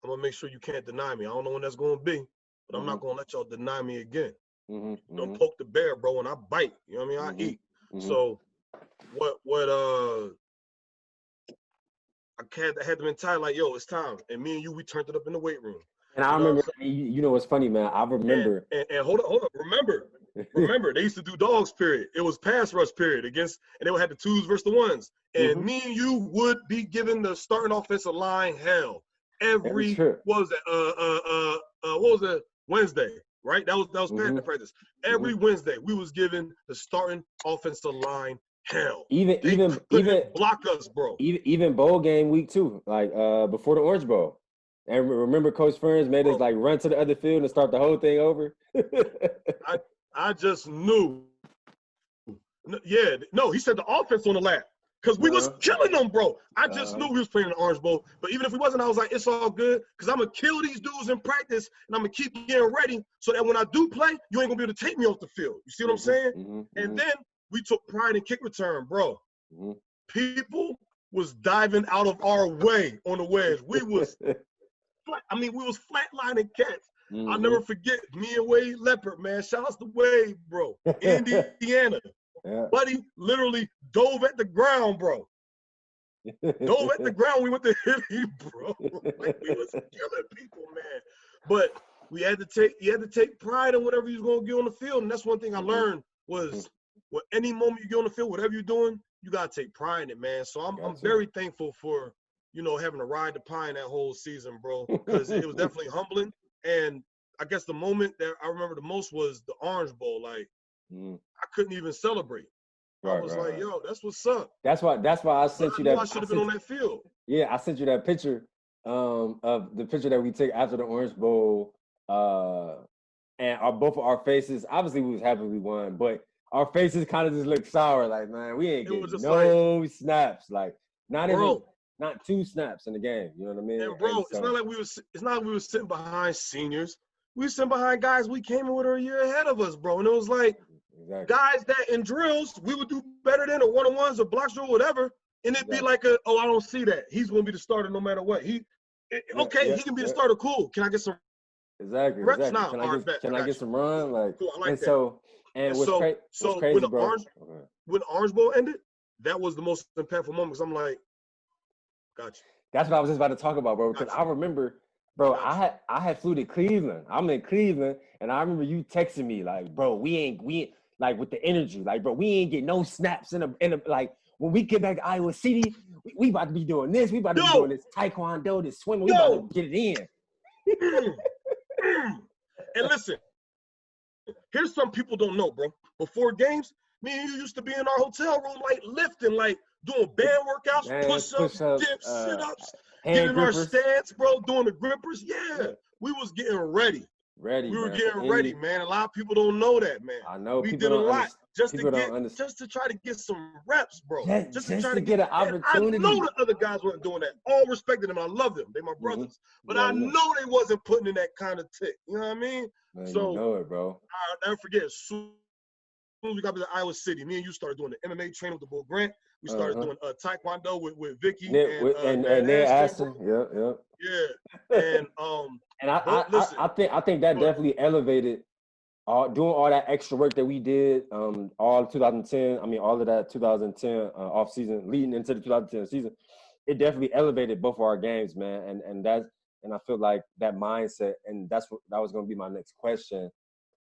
I'm going to make sure you can't deny me. I don't know when that's going to be, but I'm not going to let y'all deny me again. Don't poke the bear, bro, and I bite. You know what I mean? I eat. So I had the mentality like, yo, it's time. And me and you, we turned it up in the weight room. And I remember, what's funny, man? I remember. And hold up. Remember, they used to do dogs period. It was pass rush period and they would have the 2s versus the 1s. And me and you would be given the starting offensive line hell every, what was it? Wednesday, right? That was practice. Every Wednesday, we was given the starting offensive line hell. Even block us, bro. Even bowl game week 2, like before the Orange Bowl. And remember, Coach Ferns made us like run to the other field and start the whole thing over. I just knew. Yeah, no, he said the offense on the lap because we was killing them, bro. I just knew we was playing in the Orange Bowl. But even if we wasn't, I was like, it's all good because I'm gonna kill these dudes in practice and I'm gonna keep getting ready so that when I do play, you ain't gonna be able to take me off the field. You see what I'm saying? And then we took pride in kick return, bro. People was diving out of our way on the wedge. We was flatlining cats. I'll never forget me and Wade Leopard, man. Shout out to Wade, bro. Indiana. Buddy literally dove at the ground, bro. Dove at the ground. We went to hit him, bro. Like we was killing people, man. But you had to take pride in whatever you was gonna get on the field. And that's one thing I learned was any moment you get on the field, whatever you're doing, you gotta take pride in it, man. So I'm very thankful for, having to ride the pine that whole season, bro, because it was definitely humbling. And I guess the moment that I remember the most was the Orange Bowl. Like, I couldn't even celebrate. I was like, yo, that's what's up. That's why I sent you that. I should have been on that field. Yeah, I sent you that picture of the picture that we took after the Orange Bowl. And both of our faces, obviously we was happy we won, but our faces kind of just looked sour. Like, man, we ain't getting no snaps. Like, not 2 snaps in the game. You know what I mean? And bro, it's not like we were sitting behind seniors. We were sitting behind guys we came in with a year ahead of us, bro. And it was like guys that in drills we would do better than, or one-on-ones or blocks or whatever. And it'd be like I don't see that. He's gonna be the starter no matter what. He can be the starter. Cool. Can I get some reps now? Can I get some run? Like, cool, I like that. So crazy, when the bro. When the Orange Bowl ended, that was the most impactful moment. Because I'm like, gotcha. That's what I was just about to talk about, bro. Because I remember, bro, I had flew to Cleveland. I'm in Cleveland, and I remember you texting me like, bro, we ain't like with the energy, like, bro, we ain't get no snaps in a like. When we get back to Iowa City, we about to be doing this. We about to be doing this taekwondo, this swimming. We about to get it in. And listen, here's something people don't know, bro. Before games, me and you used to be in our hotel room, like lifting, like doing band workouts, push-ups, dips, sit-ups, getting in our stance, bro, doing the grippers. Yeah, we was getting ready. We were getting ready, man. A lot of people don't know that, man. I know. We did a lot just to try to get some reps, bro. Just to try to get an opportunity. I know the other guys weren't doing that. All respected them. I love them. They my brothers. But I know they wasn't putting in that kind of tick. You know what I mean? Man, so you know it, bro. I'll never forget. As soon as we got to Iowa City, me and you started doing the MMA training with the Bull Grant. We started doing taekwondo with Vicky and Ned Aston. Yep. Yeah. And I think that definitely elevated doing all that extra work that we did all 2010. I mean, all of that 2010 off season leading into the 2010 season. It definitely elevated both of our games, man. And I feel like that mindset, and that was going to be my next question.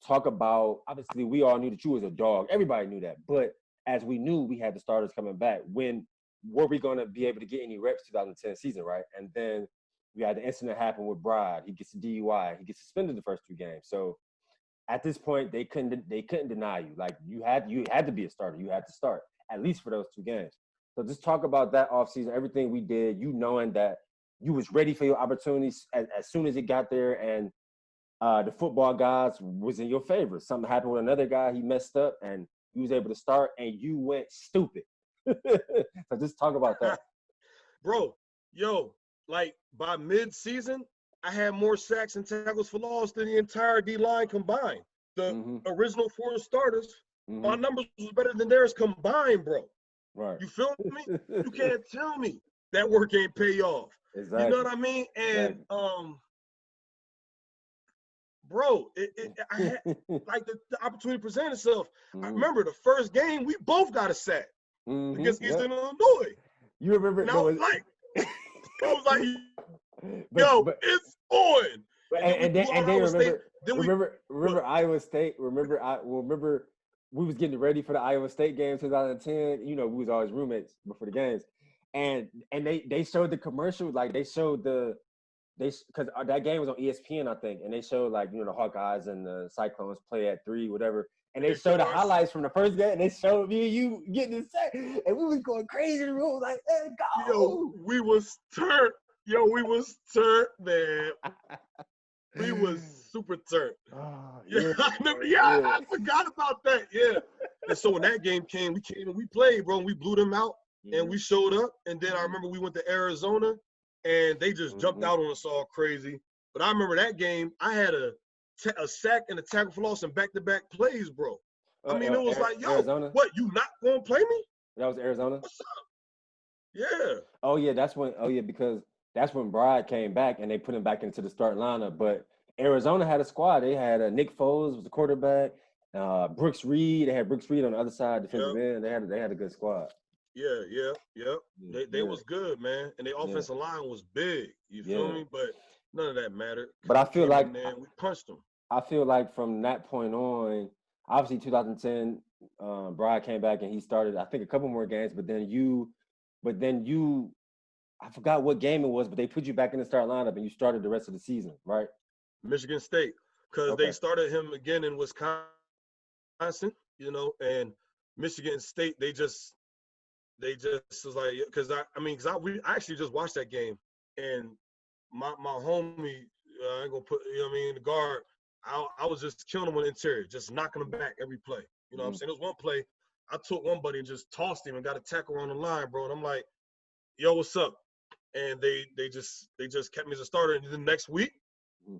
Talk about, obviously, we all knew that you was a dog. Everybody knew that. But as we knew, we had the starters coming back. When were we going to be able to get any reps 2010 season, right? And then we had the incident happen with Bride. He gets a DUI. He gets suspended the first 2 games. So at this point, they couldn't deny you. Like, you had to be a starter. You had to start, at least for those 2 games. So just talk about that offseason, everything we did, you knowing that you was ready for your opportunities as soon as it got there, and the football guys was in your favor. Something happened with another guy. He messed up, and you was able to start, and you went stupid. So just talk about that. Bro, like by mid-season, I had more sacks and tackles for loss than the entire D-line combined. The original 4 starters, my numbers was better than theirs combined, bro. Right. You feel me? You can't tell me that work ain't pay off. Exactly. You know what I mean? And bro, I had like the opportunity presented itself. I remember the first game we both got a sack against Eastern Illinois. You remember? And I was like, it's on. And then remember Iowa State. Remember we was getting ready for the Iowa State game 2010. You know, we was always roommates before the games, and they showed the commercial. Like, they showed because that game was on ESPN, I think, and they showed, like, you know, the Hawkeyes and the Cyclones play at 3, whatever. And they showed the highlights from the first game, and they showed me and you getting the sack, and we was going crazy in the room, like, hey, go. Yo, we was turned, man. We was super turned. Oh, I forgot about that. Yeah. And so when that game came, we came and we played, bro, and we blew them out, and we showed up. And then I remember we went to Arizona, and they just jumped out on us all crazy. But I remember that game, I had a sack and a tackle for loss and back-to-back plays, bro. I mean, it was like, yo, Arizona? What, you not going to play me? That was Arizona? What's up? Yeah. Oh, yeah, because that's when Bride came back and they put him back into the starting lineup. But Arizona had a squad. They had Nick Foles was the quarterback, Brooks Reed. They had Brooks Reed on the other side, defensive end. They had a good squad. Yeah. They was good, man. And their offensive line was big. You feel me? But none of that mattered. But I feel like we punched them. I feel like from that point on, obviously 2010, Bride came back and he started, I think, a couple more games. But then you, I forgot what game it was, but they put you back in the start lineup and you started the rest of the season, right? Michigan State, because they started him again in Wisconsin, you know, and Michigan State, they just was like, because I actually just watched that game, and my homie, I ain't gonna put, you know what I mean, the guard, I was just killing him on the interior, just knocking him back every play. You know what I'm saying? There was one play, I took one buddy and just tossed him and got a tackle on the line, bro. And I'm like, yo, what's up? And they just kept me as a starter. And then the next week,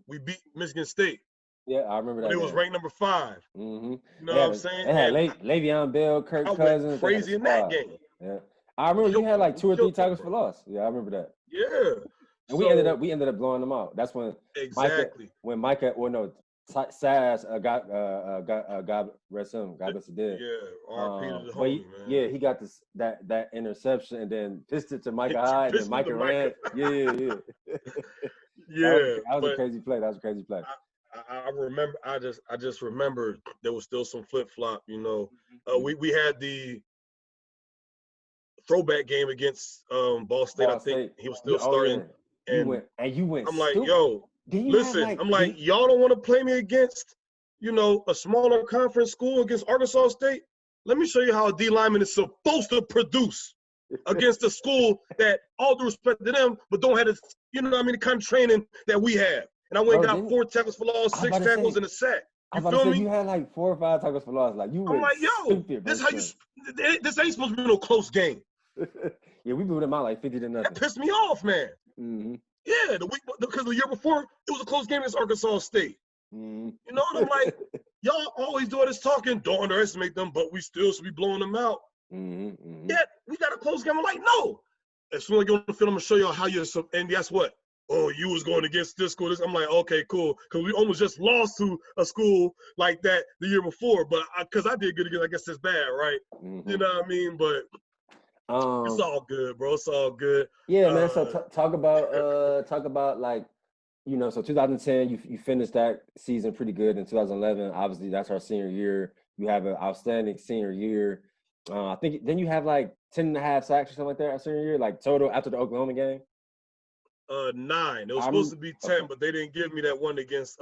we beat Michigan State. Yeah, I remember that. It was ranked number 5. Mm-hmm. You know what I'm saying? They had Le'Veon Bell, Kirk Cousins. I went crazy in that game. Yeah, I remember you had like 2 or 3 tackles for loss. Yeah, I remember that. Yeah. And we ended up blowing them out. That's when Micah, Sass God rest him. God bless him did. Yeah, RP to the homie, man. Yeah, he got that interception and then pissed it to Micah Hyde and Micah ran. Yeah. Yeah. That was a crazy play. I remember. I just remember there was still some flip flop. You know, we had the throwback game against Ball State. I think he was still starting. Yeah. You went. I'm like, yo, listen. I'm like, y'all don't want to play me against, a smaller conference school against Arkansas State. Let me show you how a D lineman is supposed to produce against a school that, all due respect to them, but don't have the kind of training that we have. And I went and got 4 tackles for loss, 6 tackles, and a sack. You feel me? You had like 4 or 5 tackles for loss. Like, you were stupid. This ain't supposed to be no close game. Yeah, we blew them out like 50-0. That pissed me off, man. Mm-hmm. Yeah, because the year before, it was a close game against Arkansas State. Mm-hmm. You know, and I'm like, y'all always do all this talking, don't underestimate them, but we still should be blowing them out. Mm-hmm. Yeah, we got a close game. I'm like, no. As soon as I get on the field, I'm going to show y'all how you're – and guess what? Oh, you was going against this school. I'm like, okay, cool. Because we almost just lost to a school like that the year before. But because I did good again, I guess it's bad, right? Mm-hmm. You know what I mean? But it's all good, bro. It's all good. Yeah, man. So talk about like, so 2010, you finished that season pretty good. In 2011, obviously, that's our senior year. You have an outstanding senior year. I think then you have like 10.5 sacks or something like that our senior year, like total after the Oklahoma game. 9. It was supposed to be 10, but they didn't give me that one against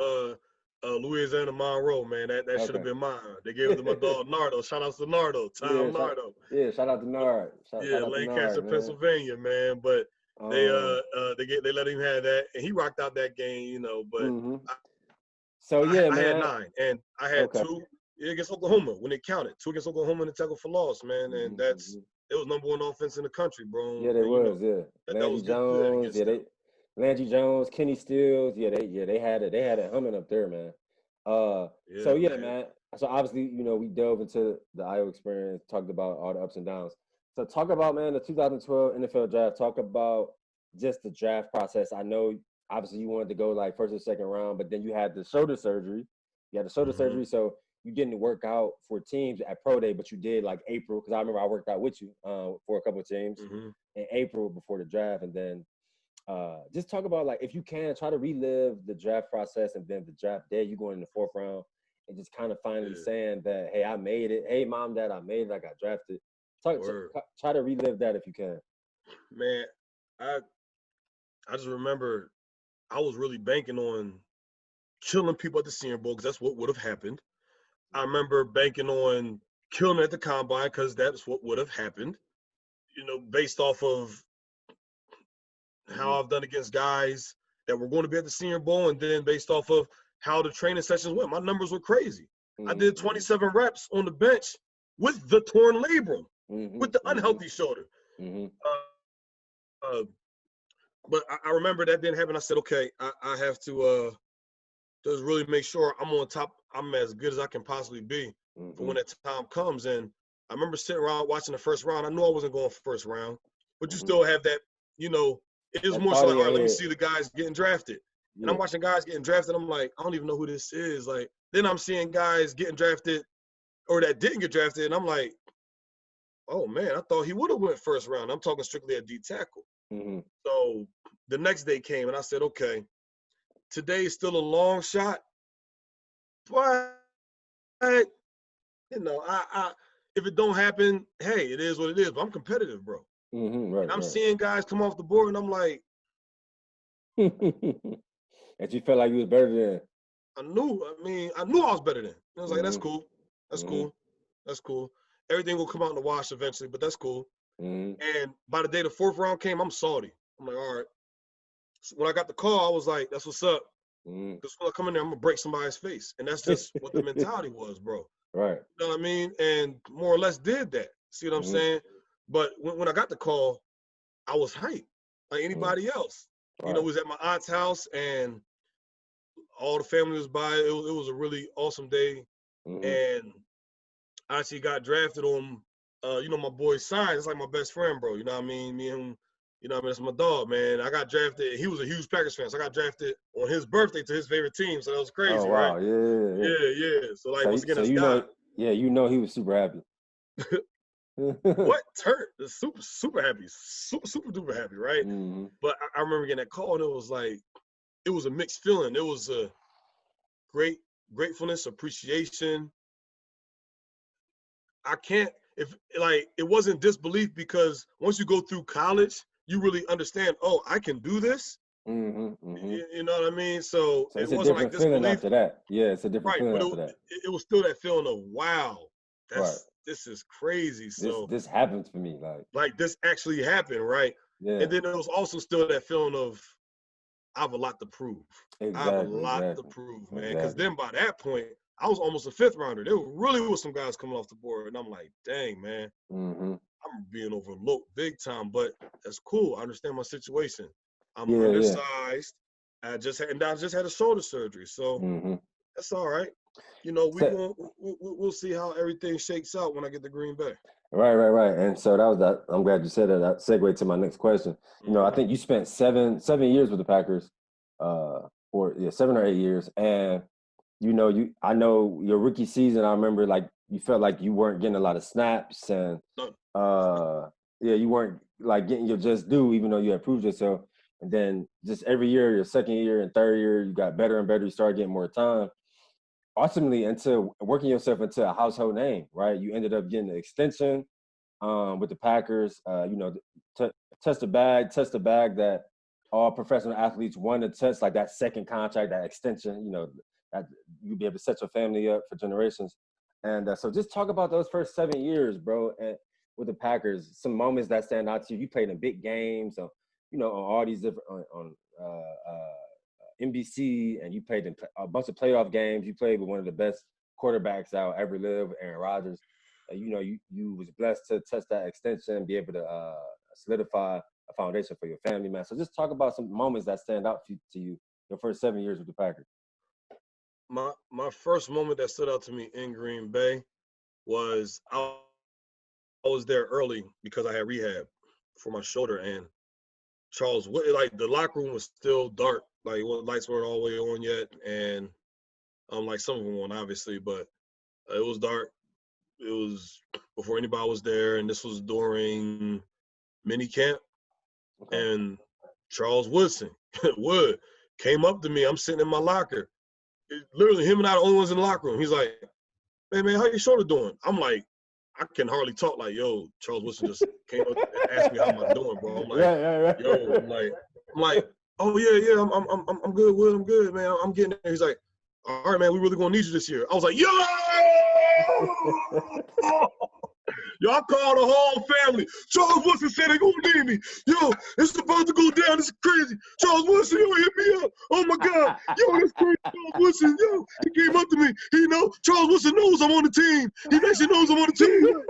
Louisiana Monroe, man. That should have been mine. They gave it to my dog Nardo. Shout out to Nardo, Nardo. Yeah, shout out to Nard. Lancaster, Pennsylvania, man. But they let him have that, and he rocked out that game, But I had 9, and I had 2 against Oklahoma when it counted. 2 against Oklahoma in the tackle for loss, man, and it was number 1 offense in the country, bro. Yeah, they was. Landry Jones, Landry Jones, Kenny Stills, they had it humming up there, man. Man. So obviously, we dove into the Iowa experience, talked about all the ups and downs. So talk about, man, the 2012 NFL draft. Talk about just the draft process. I know, obviously, you wanted to go like first or second round, but then you had the shoulder surgery. Surgery, so you didn't work out for teams at Pro Day, but you did like April, because I remember I worked out with you for a couple of teams in April before the draft, and then just talk about, like, if you can, try to relive the draft process and then the draft day, you going in the 4th round and just kind of finally saying that, hey, I made it. Hey, mom, dad, I made it. I got drafted. Try to relive that if you can. Man, I just remember I was really banking on killing people at the Senior Bowl because that's what would have happened. I remember banking on killing at the Combine because that's what would have happened, based off of how I've done against guys that were going to be at the Senior Bowl, and then based off of how the training sessions went. My numbers were crazy. I did 27 reps on the bench with the torn labrum, with the unhealthy shoulder. But I remember that didn't happen. I said, okay, I have to just really make sure I'm on top. I'm as good as I can possibly be for when that time comes. And I remember sitting around watching the first round. I knew I wasn't going for first round, but you still have that, it was more so like, all right, let me see the guys getting drafted. And I'm watching guys getting drafted. I'm like, I don't even know who this is. Like, then I'm seeing guys getting drafted or that didn't get drafted. And I'm like, oh, man, I thought he would have went first round. I'm talking strictly at D tackle. So the next day came, and I said, okay, today is still a long shot. But, I if it don't happen, hey, it is what it is. But I'm competitive, bro. And I'm seeing guys come off the board, and I'm like. And you felt like you was better than. I knew I was better than. I was like, that's cool. That's cool. everything will come out in the wash eventually, but that's cool. Mm-hmm. And by the day the 4th round came, I'm salty. I'm like, all right. So when I got the call, I was like, that's what's up. Because when I come in there, I'm going to break somebody's face. And that's just what the mentality was, bro. Right. You know what I mean? And more or less did that. See what I'm saying? But when I got the call, I was hyped like anybody else. Right. You know, it was at my aunt's house and all the family was by. It was a really awesome day. And I actually got drafted on, you know, my boy Signs. It's like my best friend, bro. You know what I mean? Me and him, you know what I mean? That's my dog, man. I got drafted. He was a huge Packers fan. So I got drafted on his birthday to his favorite team. So that was crazy, oh, wow. right? Yeah. Yeah. So, like, once again, that's you God. know, you know he was super happy. What? Super happy. Super duper happy, right? But I remember getting that call, and it was like, it was a mixed feeling. It was a great gratefulness, appreciation. I can't, it wasn't disbelief, because once you go through college, you really understand, oh, I can do this. You know what I mean? So it wasn't like disbelief. After that. Yeah, it's a different feeling after that. It was still that feeling of, wow, this is crazy. So this happened for me. Like this actually happened, right? Yeah. And then it was also still that feeling of, I have a lot to prove. I have a lot to prove, man. Because then by that point, I was almost a 5th rounder. There really was some guys coming off the board, and I'm like, dang, man, I'm being overlooked big time. But that's cool. I understand my situation. I'm undersized. I just had a shoulder surgery, so that's all right. You know, we'll see how everything shakes out when I get to Green Bay. Right. And so that was that. I'm glad you said that. That segued to my next question. You know, I think you spent seven years with the Packers, 7 or 8 years, and you know, I know your rookie season. I remember like you felt like you weren't getting a lot of snaps, and you weren't like getting your just due, even though you had proved yourself. And then just every year, your 2nd year and 3rd year, you got better and better. You started getting more time. Ultimately, into working yourself into a household name, right? You ended up getting an extension with the Packers. You know, test the bag that all professional athletes want to test, like that second contract, that extension. You know, that you'll be able to set your family up for generations. And so, just talk about those first 7 years, bro, and with the Packers. Some moments that stand out to you. You played in big games, you know, on all these different on NBC, and you played in a bunch of playoff games. You played with one of the best quarterbacks out ever lived, Aaron Rodgers. You know, you was blessed to test that extension and be able to solidify a foundation for your family, man. So just talk about some moments that stand out to you your first 7 years with the Packers. My first moment that stood out to me in Green Bay was I was there early because I had rehab for my shoulder, and Charles, like the locker room was still dark, like lights weren't all the way on yet, and like some of them weren't obviously, but it was dark. It was before anybody was there, and this was during mini camp. Okay. And Charles Wood came up to me. I'm sitting in my locker. Literally, him and I are the only ones in the locker room. He's like, "Hey man, how your shoulder doing?" I'm like, I can hardly talk. Like, yo, Charles Woodson just came up and asked me how am I doing, bro. I'm like, yo, I'm like, oh yeah, I'm good, Wood. I'm good, man. I'm getting there. He's like, all right, man, we really gonna need you this year. I was like, yo, yo, I called the whole family. Charles Woodson said they gonna need me. Yo, it's about to go down. This is crazy. Charles Woodson, yo, hit me up. Oh my God, yo, that's crazy. Charles Woodson, yo, he came up to me. He know Charles Woodson knows I'm on the team. He actually knows I'm on the team. Yo,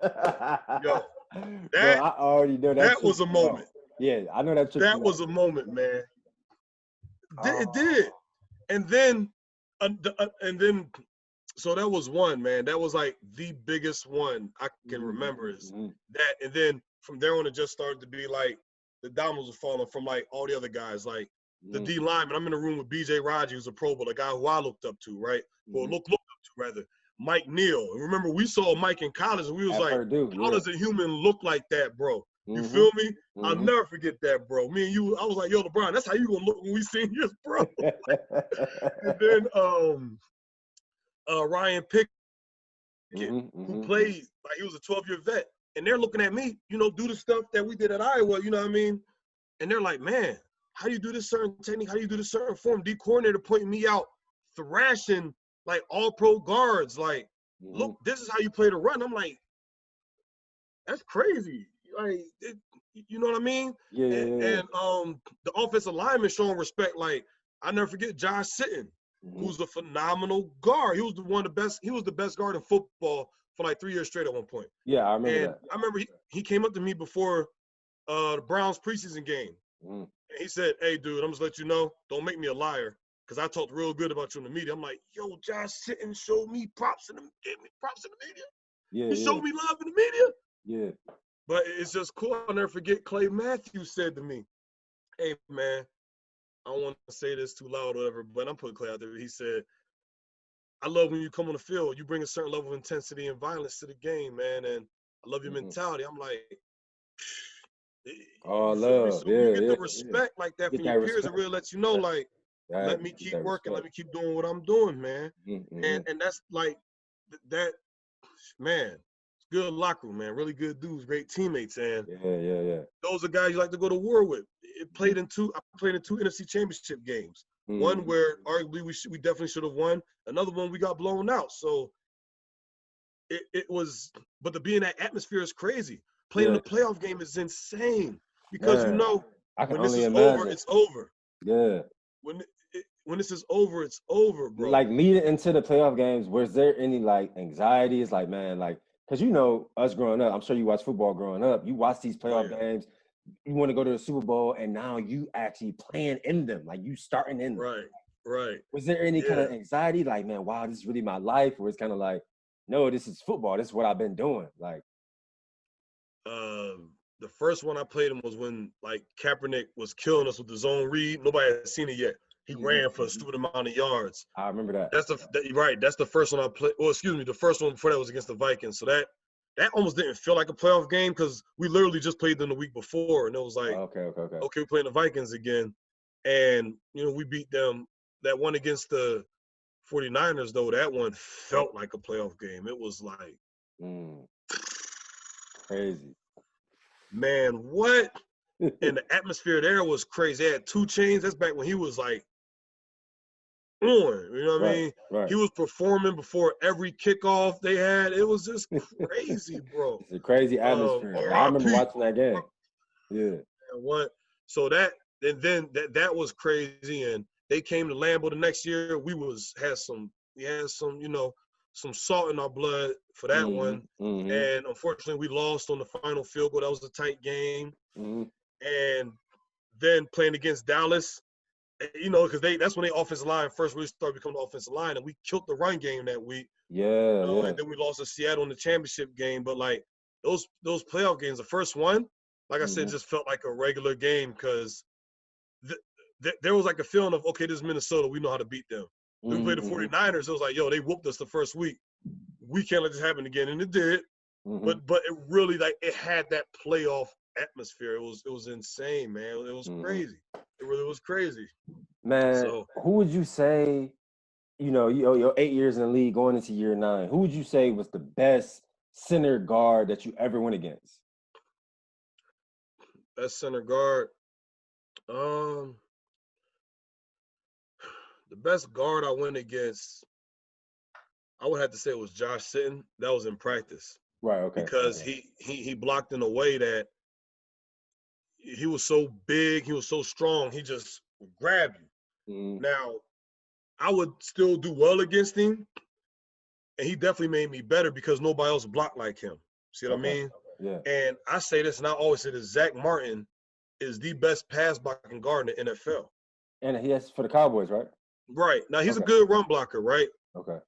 that, bro, I already know that was a moment. Yeah, I know that. That was a moment, man. It did, and then, so that was one, man. That was like the biggest one I can remember is that, and then from there on, it just started to be like the dominoes were falling from like all the other guys, like the D lineman. I'm in a room with B.J. Raji, who's a Pro Bowl, the guy who I looked up to, right? Or looked up to rather. Mike Neal. And remember, we saw Mike in college, and we was like, how does a human look like that, bro? You feel me? I'll never forget that, bro. Me and you, I was like, yo, LeBron, that's how you gonna look when we seen you, bro. And then Ryan Pickett, who played, like he was a 12-year vet, and they're looking at me, you know, do the stuff that we did at Iowa, you know what I mean? And they're like, man, how do you do this certain technique? How do you do this certain form? D coordinator pointing me out, thrashing like all pro guards, like look, this is how you play the run. I'm like, that's crazy. Like, you know what I mean? Yeah. And the offensive lineman showing respect. Like, I never forget Josh Sitton, who's a phenomenal guard. He was the best. He was the best guard in football for like 3 years straight at one point. Yeah, I remember that. I remember he came up to me before the Browns preseason game. And he said, "Hey, dude, I'm just let you know, don't make me a liar, because I talked real good about you in the media." I'm like, "Yo, Josh Sitton showed me props gave me props in the media. Yeah, he showed me love in the media." Yeah. But it's just cool. I'll never forget Clay Matthews said to me, "Hey, man, I don't want to say this too loud or whatever, but I'm putting Clay out there." He said, "I love when you come on the field. You bring a certain level of intensity and violence to the game, man, and I love your mentality." I'm like, oh, love. So you get the respect like that from your peers. It really lets you know, like, let me keep working. Let me keep doing what I'm doing, man. And that's like that, man. Good locker room, man. Really good dudes, great teammates, and yeah. those are guys you like to go to war with. I played in two NFC Championship games. One where arguably we definitely should have won. Another one we got blown out. So it was, but to be in that atmosphere is crazy. Playing in a playoff game is insane because when this is over, it's over. Yeah. When this is over, it's over, bro. Like leading into the playoff games, was there any like anxieties? Like, man, like, because you know us growing up, I'm sure you watch football growing up. You watch these playoff games, you want to go to the Super Bowl, and now you actually playing in them, like you starting in them. Right. Was there any kind of anxiety, like, man, wow, this is really my life, or it's kind of like, no, this is football. This is what I've been doing. Like, the first one I played him was when like Kaepernick was killing us with the zone read. Nobody had seen it yet. He ran for a stupid amount of yards. I remember that. That's the first one I played. Well, excuse me, the first one before that was against the Vikings. So that almost didn't feel like a playoff game because we literally just played them the week before, and it was like, okay, we're playing the Vikings again, and you know we beat them. That one against the 49ers, though, that one felt like a playoff game. It was like crazy. Man, what? And the atmosphere there was crazy. They had 2 Chainz. That's back when he was like on. You know what I mean? Right. He was performing before every kickoff they had. It was just crazy, bro. It's a crazy atmosphere. I remember watching that game. Yeah. What? So that was crazy. And they came to Lambeau the next year. We had some, you know, some salt in our blood for that one. And unfortunately, we lost on the final field goal. That was a tight game. And then playing against Dallas, you know, because that's when the offensive line first really started becoming the offensive line, and we killed the run game that week. And then we lost to Seattle in the championship game. But like those playoff games, the first one, like I said, just felt like a regular game because there was like a feeling of, okay, this is Minnesota. We know how to beat them. We played the 49ers. It was like, yo, they whooped us the first week. We can't let this happen again. And it did. But it really, like, it had that playoff atmosphere. It was insane, man. It was crazy. It really was crazy. Man, so, who would you say, you know, your 8 years in the league going into year 9, who would you say was the best center guard that you ever went against? Best center guard? The best guard I went against, I would have to say it was Josh Sitton. That was in practice. Right, okay. Because he blocked in a way that he was so big, he was so strong, he just would grab you. Now, I would still do well against him, and he definitely made me better because nobody else blocked like him. See what I mean? Yeah. And I say this, and I always say this, Zach Martin is the best pass blocking guard in the NFL. And he has for the Cowboys, right? Right. Now, he's a good run blocker, right? Okay.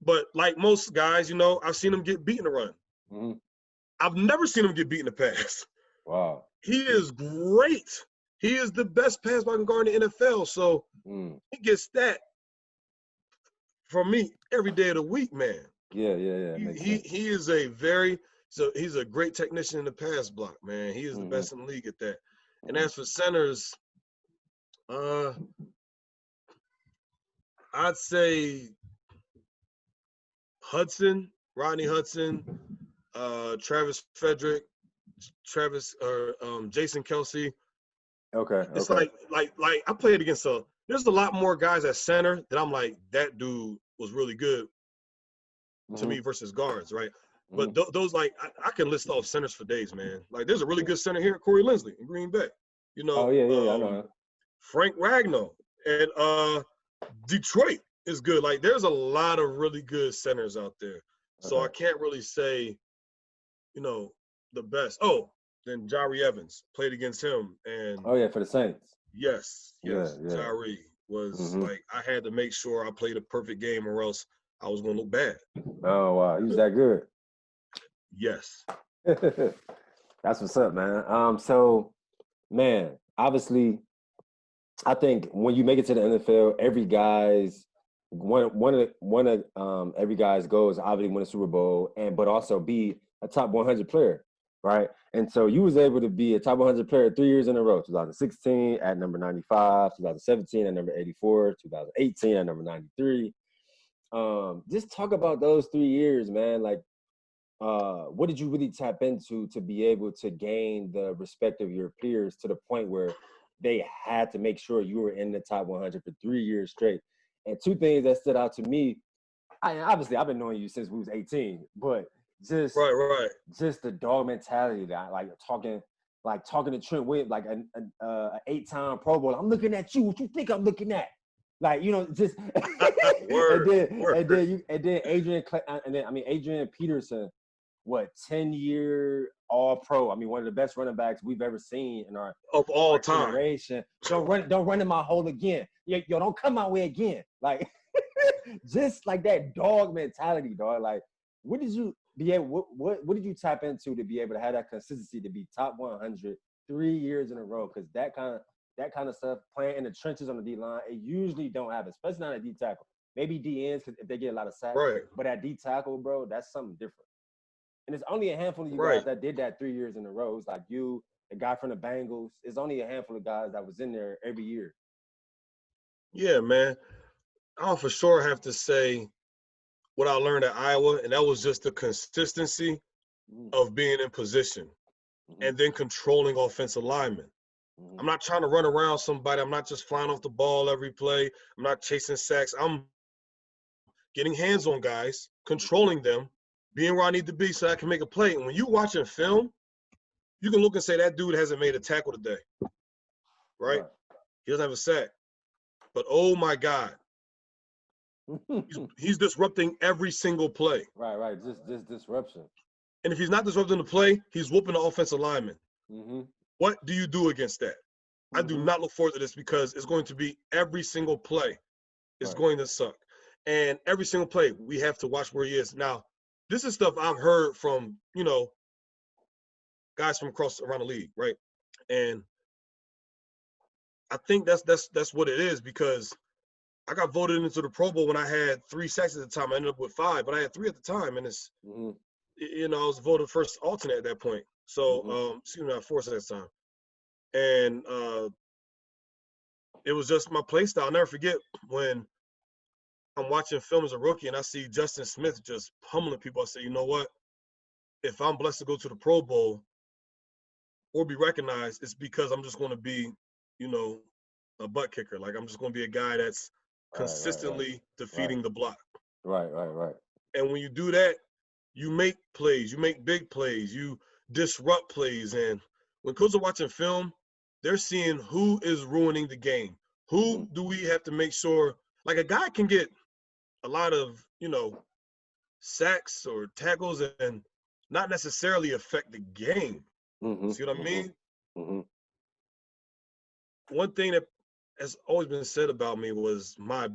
But like most guys, you know, I've seen him get beat in the run. I've never seen him get beat in the pass. Wow. He is great. He is the best pass blocking guard in the NFL. So he gets that from me every day of the week, man. Yeah. He is he's a great technician in the pass block, man. He is the best in the league at that. And as for centers, I'd say Rodney Hudson, Travis Frederick, Jason Kelsey. Okay. It's like I played against there's a lot more guys at center that I'm like, that dude was really good. to me versus guards, right? But those, like, I can list off centers for days, man. Like, there's a really good center here, Corey Linsley in Green Bay. You know, I know. Frank Ragnow and Detroit is good. Like, there's a lot of really good centers out there. So I can't really say, you know, the best. Oh, then Jari Evans played against him, and for the Saints. Yes. Jari was like, I had to make sure I played a perfect game, or else I was gonna look bad. Oh wow, he was that good. Yes. That's what's up, man. So, man, obviously, I think when you make it to the NFL, every guy's one of every guy's goals is obviously win a Super Bowl, but also be a top 100 player, right? And so you was able to be a top 100 player 3 years in a row: 2016 at number 95, 2017 at number 84, 2018 at number 93. Just talk about those 3 years, man. Like, what did you really tap into to be able to gain the respect of your peers to the point where they had to make sure you were in the top 100 for 3 years straight? And two things that stood out to me, obviously I've been knowing you since we was 18, but just the dog mentality that I like talking to Trent Williams, like an 8-time Pro Bowl. I'm looking at you. What you think I'm looking at? Like, you know, just and then Adrian Peterson, 10-year All-Pro. I mean, one of the best running backs we've ever seen in our all time generation. Don't run in my hole again. Yo, don't come my way again. Like, just like that dog mentality, dog. Like, what did you tap into to be able to have that consistency to be top 100 3 years in a row? Because that kind of stuff, playing in the trenches on the D line, it usually don't happen, especially not at D tackle. Maybe D ends if they get a lot of sacks. Right. But at D tackle, bro, that's something different. And it's only a handful of you guys that did that 3 years in a row. It's like you, the guy from the Bengals. It's only a handful of guys that was in there every year. Yeah, man. I'll for sure have to say what I learned at Iowa, and that was just the consistency of being in position and then controlling offensive linemen. I'm not trying to run around somebody. I'm not just flying off the ball every play. I'm not chasing sacks. I'm getting hands on guys, controlling them, being where I need to be so I can make a play. And when you watching film, you can look and say that dude hasn't made a tackle today, right? He doesn't have a sack. But, oh, my God, he's disrupting every single play. Right. Just disruption. And if he's not disrupting the play, he's whooping the offensive lineman. What do you do against that? I do not look forward to this because it's going to be every single play is going to suck. And every single play, we have to watch where he is. Now, this is stuff I've heard from, you know, guys from around the league, right? And I think that's what it is, because I got voted into the Pro Bowl when I had 3 sacks at the time. I ended up with 5, but I had 3 at the time, and it's you know, I was voted first alternate at that point. So excuse me, I had 4 sacks at the time, and it was just my play style. I'll never forget when I'm watching film as a rookie and I see Justin Smith just pummeling people. I say, you know what? If I'm blessed to go to the Pro Bowl or be recognized, it's because I'm just going to be, you know, a butt kicker. Like, I'm just going to be a guy that's consistently defeating the block. Right. And when you do that, you make plays. You make big plays. You disrupt plays. And when coaches are watching film, they're seeing who is ruining the game. Who do we have to make sure – like, a guy can get a lot of, you know, sacks or tackles and not necessarily affect the game. See what I mean? One thing that has always been said about me was my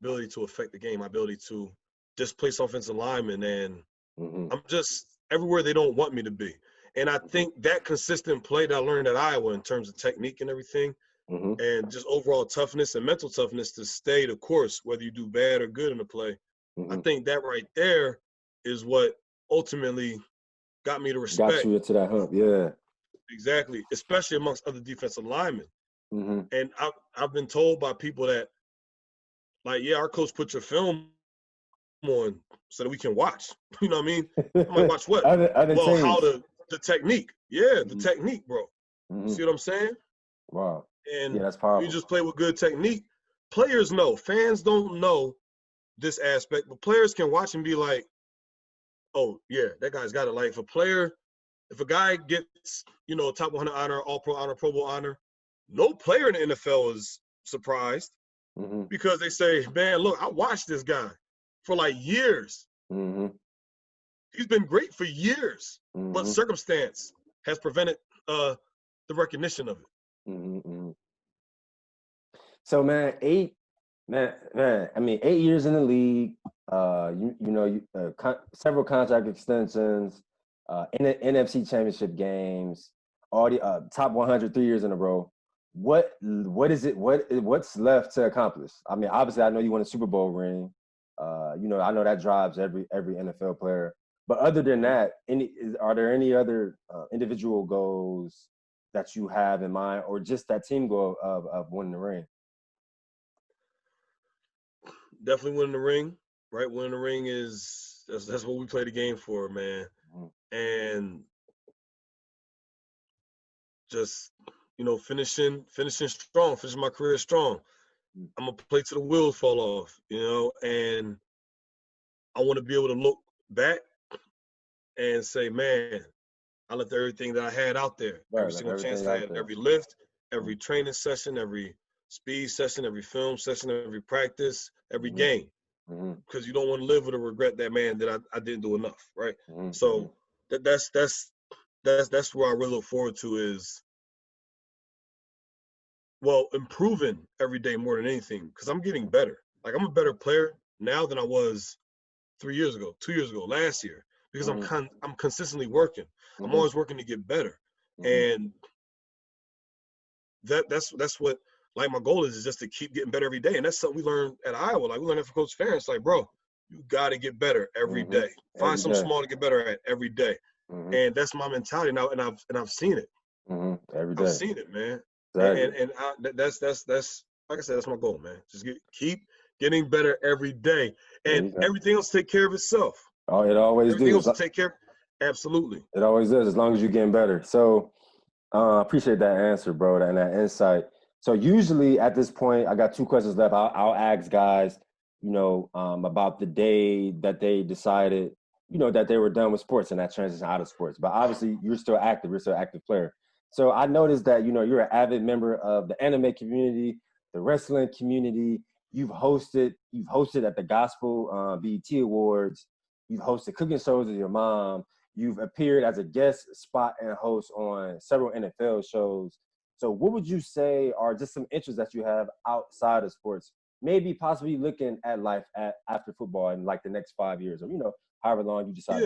ability to affect the game, my ability to displace offensive linemen, and I'm just everywhere they don't want me to be. And I think that consistent play that I learned at Iowa in terms of technique and everything, and just overall toughness and mental toughness to stay the course, whether you do bad or good in the play, I think that right there is what ultimately got me to respect. Got you into that hump, yeah. Exactly, especially amongst other defensive linemen. And I've been told by people that, like, yeah, our coach put your film on so that we can watch. You know what I mean? I'm like, watch what? Other well, teams. how the technique. Yeah, the technique, bro. See what I'm saying? Wow. And yeah, that's powerful. you just play with good technique. Players know. Fans don't know this aspect, but players can watch and be like, oh yeah, that guy's got it. Like if a guy gets, top 100 honor, all pro honor, Pro Bowl honor, no player in the NFL is surprised because they say, man, look, I watched this guy for like years. He's been great for years, but circumstance has prevented the recognition of it. So, man, 8 years in the league, several contract extensions, NFC championship games, all the top 100 3 years in a row. What is it? What's left to accomplish? I mean, obviously, I know you won a Super Bowl ring. I know that drives every NFL player. But other than that, are there any other individual goals that you have in mind, or just that team goal of winning the ring? Definitely winning the ring, right? Winning the ring that's what we play the game for, man. And just finishing strong, finishing my career strong. I'm gonna play till the wheels fall off, and I want to be able to look back and say, man, I left everything that I had out there. Every single chance I had, every lift, every training session, every speed session, every film session, every practice, every game. Because you don't want to live with a regret that, man, that I didn't do enough, right? So that's where I really look forward to is, well, improving every day more than anything, because I'm getting better. Like, I'm a better player now than I was 3 years ago, 2 years ago, last year, because I'm consistently working. I'm always working to get better. And that's what, like, my goal is just to keep getting better every day. And that's something we learned at Iowa. Like, we learned that from Coach Ferentz. Like, bro, you got to get better every day. Find something small to get better at every day. And that's my mentality now. And I've seen it. Every day. I've seen it, man. Exactly. And that's like I said, that's my goal, man. Just keep getting better every day, and everything else take care of itself. Oh, it always everything does. Else take care. Absolutely. It always does, as long as you're getting better. So, I appreciate that answer, bro, and that insight. So usually at this point, I got 2 questions left. I'll ask guys, about the day that they decided, that they were done with sports and that transition out of sports. But obviously, you're still active. You're still an active player. So I noticed that, you're an avid member of the anime community, the wrestling community. You've hosted at the Gospel BET Awards. You've hosted cooking shows with your mom. You've appeared as a guest spot and host on several NFL shows. So what would you say are just some interests that you have outside of sports? Maybe possibly looking at life after football in like the next 5 years, or, however long you decide.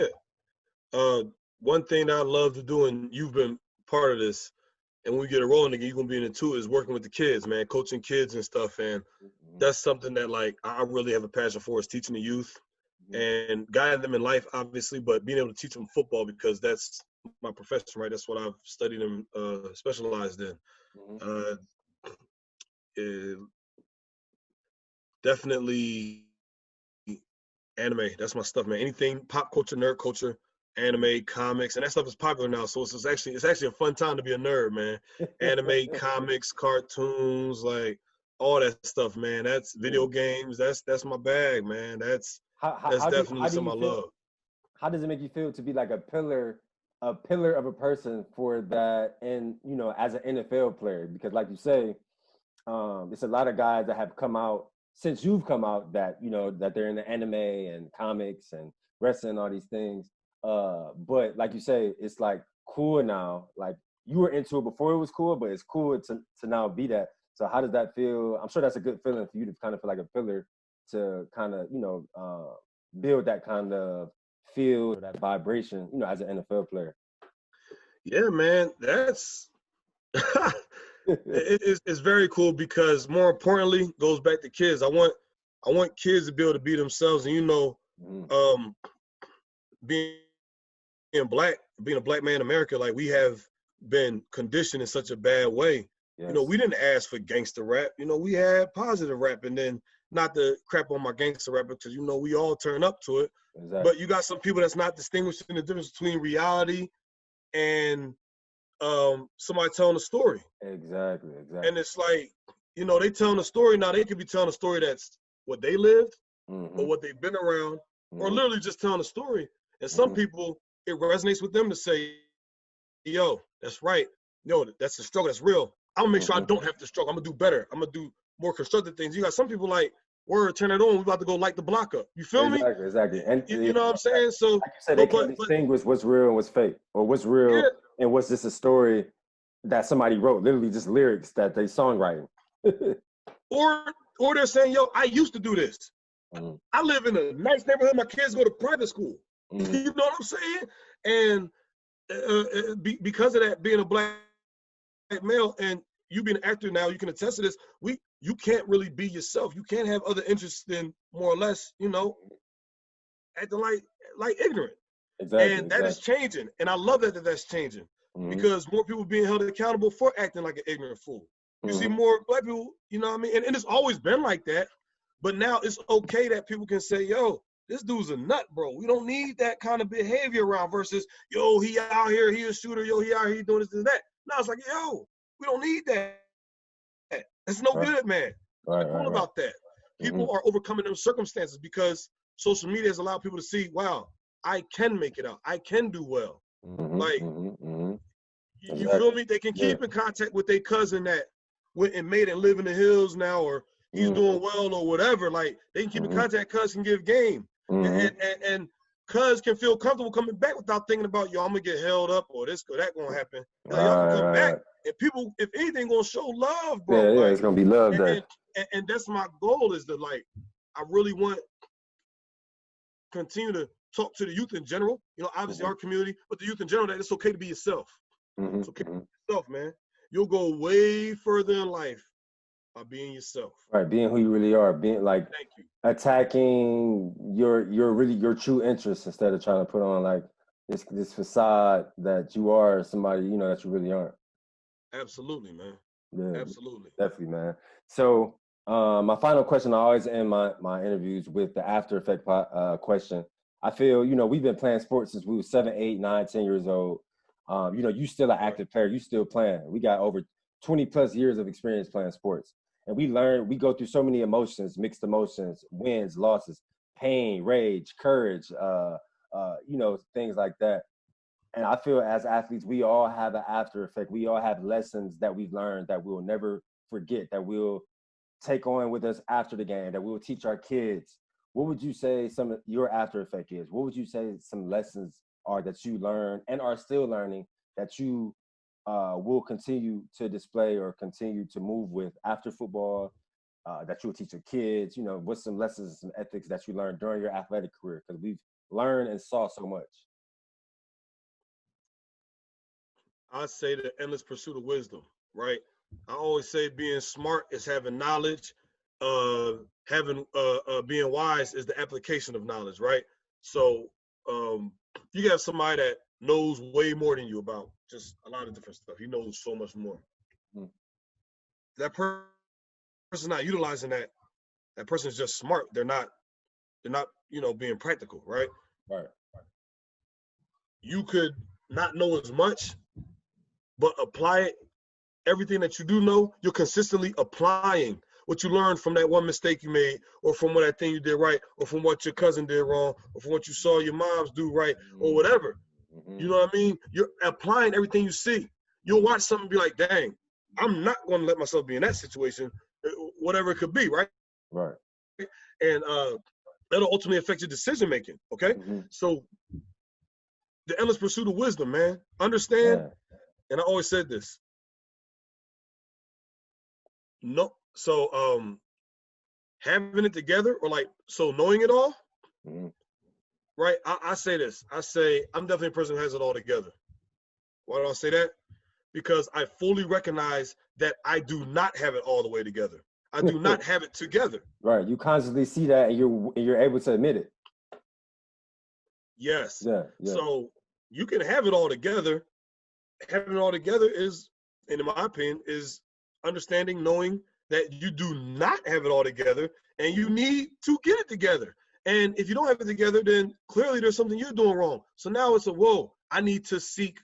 Yeah. One thing that I love to do, and you've been part of this, and when we get it rolling again, you're going to be in it too, is working with the kids, man, coaching kids and stuff. And that's something that, like, I really have a passion for, is teaching the youth and guiding them in life, obviously, but being able to teach them football, because that's my profession, right? That's what I've studied and specialized in. Definitely anime. That's my stuff, man. Anything pop culture, nerd culture, anime, comics, and that stuff is popular now. So it's actually a fun time to be a nerd, man. Anime, comics, cartoons, like all that stuff, man. That's video games. That's my bag, man. That's definitely something I love. How does it make you feel to be like a pillar of a person for that, and as an NFL player? Because like you say, it's a lot of guys that have come out since you've come out that that they're in the anime and comics and wrestling, all these things. But like you say, it's like cool now. Like, you were into it before it was cool, but it's cool to now be that. So how does that feel? I'm sure that's a good feeling for you to kind of feel like a pillar to kind of build that kind of feel, that vibration, as an NFL player. Yeah, man, that's it's very cool, because more importantly, goes back to kids. I want kids to be able to be themselves, and being black, being a black man in America, like, we have been conditioned in such a bad way. Yes. We didn't ask for gangster rap. We had positive rap, and then, not to crap on my gangster rap, because we all turn up to it. Exactly. But you got some people that's not distinguishing the difference between reality and somebody telling a story. Exactly. And it's like, they telling a story now. They could be telling a story that's what they lived, or what they've been around, or literally just telling a story. And some people, it resonates with them to say, yo, that's right. Yo, that's a struggle. That's real. I'm gonna make sure I don't have to struggle. I'm gonna do better. I'm gonna do more constructive things. You got some people like, word, turn it on. We're about to go light the block up. You feel me? Exactly. And you know what I'm saying? So, like you said, they can't distinguish what's real and what's fake, or what's real and what's just a story that somebody wrote, literally just lyrics that they songwriting. or they're saying, yo, I used to do this. I live in a nice neighborhood. My kids go to private school. You know what I'm saying? And because of that, being a black male and you being an actor now, you can attest to this. You can't really be yourself. You can't have other interests than more or less, you know, acting like ignorant. And that is changing. And I love that that's changing because more people being held accountable for acting like an ignorant fool. You see more black people, you know what I mean? And it's always been like that. But now it's okay that people can say, yo, this dude's a nut, bro. We don't need that kind of behavior around versus, yo, he out here, he a shooter, yo, he out here doing this and that. Now it's like, yo, we don't need that. That's no good, man. What's cool about that? People are overcoming those circumstances because social media has allowed people to see, wow, I can make it out. I can do well. You feel me? They can keep in contact with their cousin that went and made it and live in the hills now, or he's doing well or whatever. Like, they can keep in contact. Cuz can give game. And cuz can feel comfortable coming back without thinking about, yo, I'm going to get held up or this or that going to happen. Like, y'all can come back. And people, if anything, going to show love, bro. Yeah, it's going to be love there. And that's my goal is to, like, I really want to continue to talk to the youth in general. You know, obviously our community, but the youth in general, that it's okay to be yourself. It's okay to be yourself, man. You'll go way further in life by being yourself. Right, being who you really are, being like attacking your true interests instead of trying to put on like this facade that you are somebody, you know, that you really aren't. Absolutely, man. Yeah, absolutely. Definitely, man. So my final question, I always end my interviews with the after effect question. I feel, you know, we've been playing sports since we were 7, 8, 9, 10 years old. You know, you still an active player. You still playing. We got over 20 plus years of experience playing sports. And we go through so many emotions, mixed emotions, wins, losses, pain, rage, courage, you know, things like that. And I feel as athletes, we all have an after effect. We all have lessons that we've learned that we'll never forget, that we'll take on with us after the game, that we'll teach our kids. What would you say some of your after effect is? What would you say some lessons are that you learned and are still learning that you will continue to display or continue to move with after football, that you'll teach your kids? You know, what's some lessons and ethics that you learned during your athletic career? Because we've learned and saw so much. I say the endless pursuit of wisdom, right? I always say being smart is having knowledge. Being wise is the application of knowledge, right? So you have somebody that knows way more than you about just a lot of different stuff. He knows so much more. That person's not utilizing that. That person is just smart. They're not, you know, being practical, right? Right. You could not know as much, but apply it. Everything that you do know, you're consistently applying what you learned from that one mistake you made, or from what that thing you did right, or from what your cousin did wrong, or from what you saw your moms do right, or whatever. You know what I mean? You're applying everything you see. You'll watch something and be like, dang, I'm not going to let myself be in that situation, whatever it could be, right? Right. And that'll ultimately affect your decision making, okay? So the endless pursuit of wisdom, man. Understand, and I always said this. No, so having it together, or like, so knowing it all, right? I say this. I say I'm definitely a person who has it all together. Why do I say that? Because I fully recognize that I do not have it all the way together. I do not have it together. Right. You constantly see that, and you're able to admit it. Yes. Yeah. So you can have it all together. Having it all together is, in my opinion, is understanding, knowing that you do not have it all together, and you need to get it together. And if you don't have it together, then clearly there's something you're doing wrong. So now it's whoa, I need to seek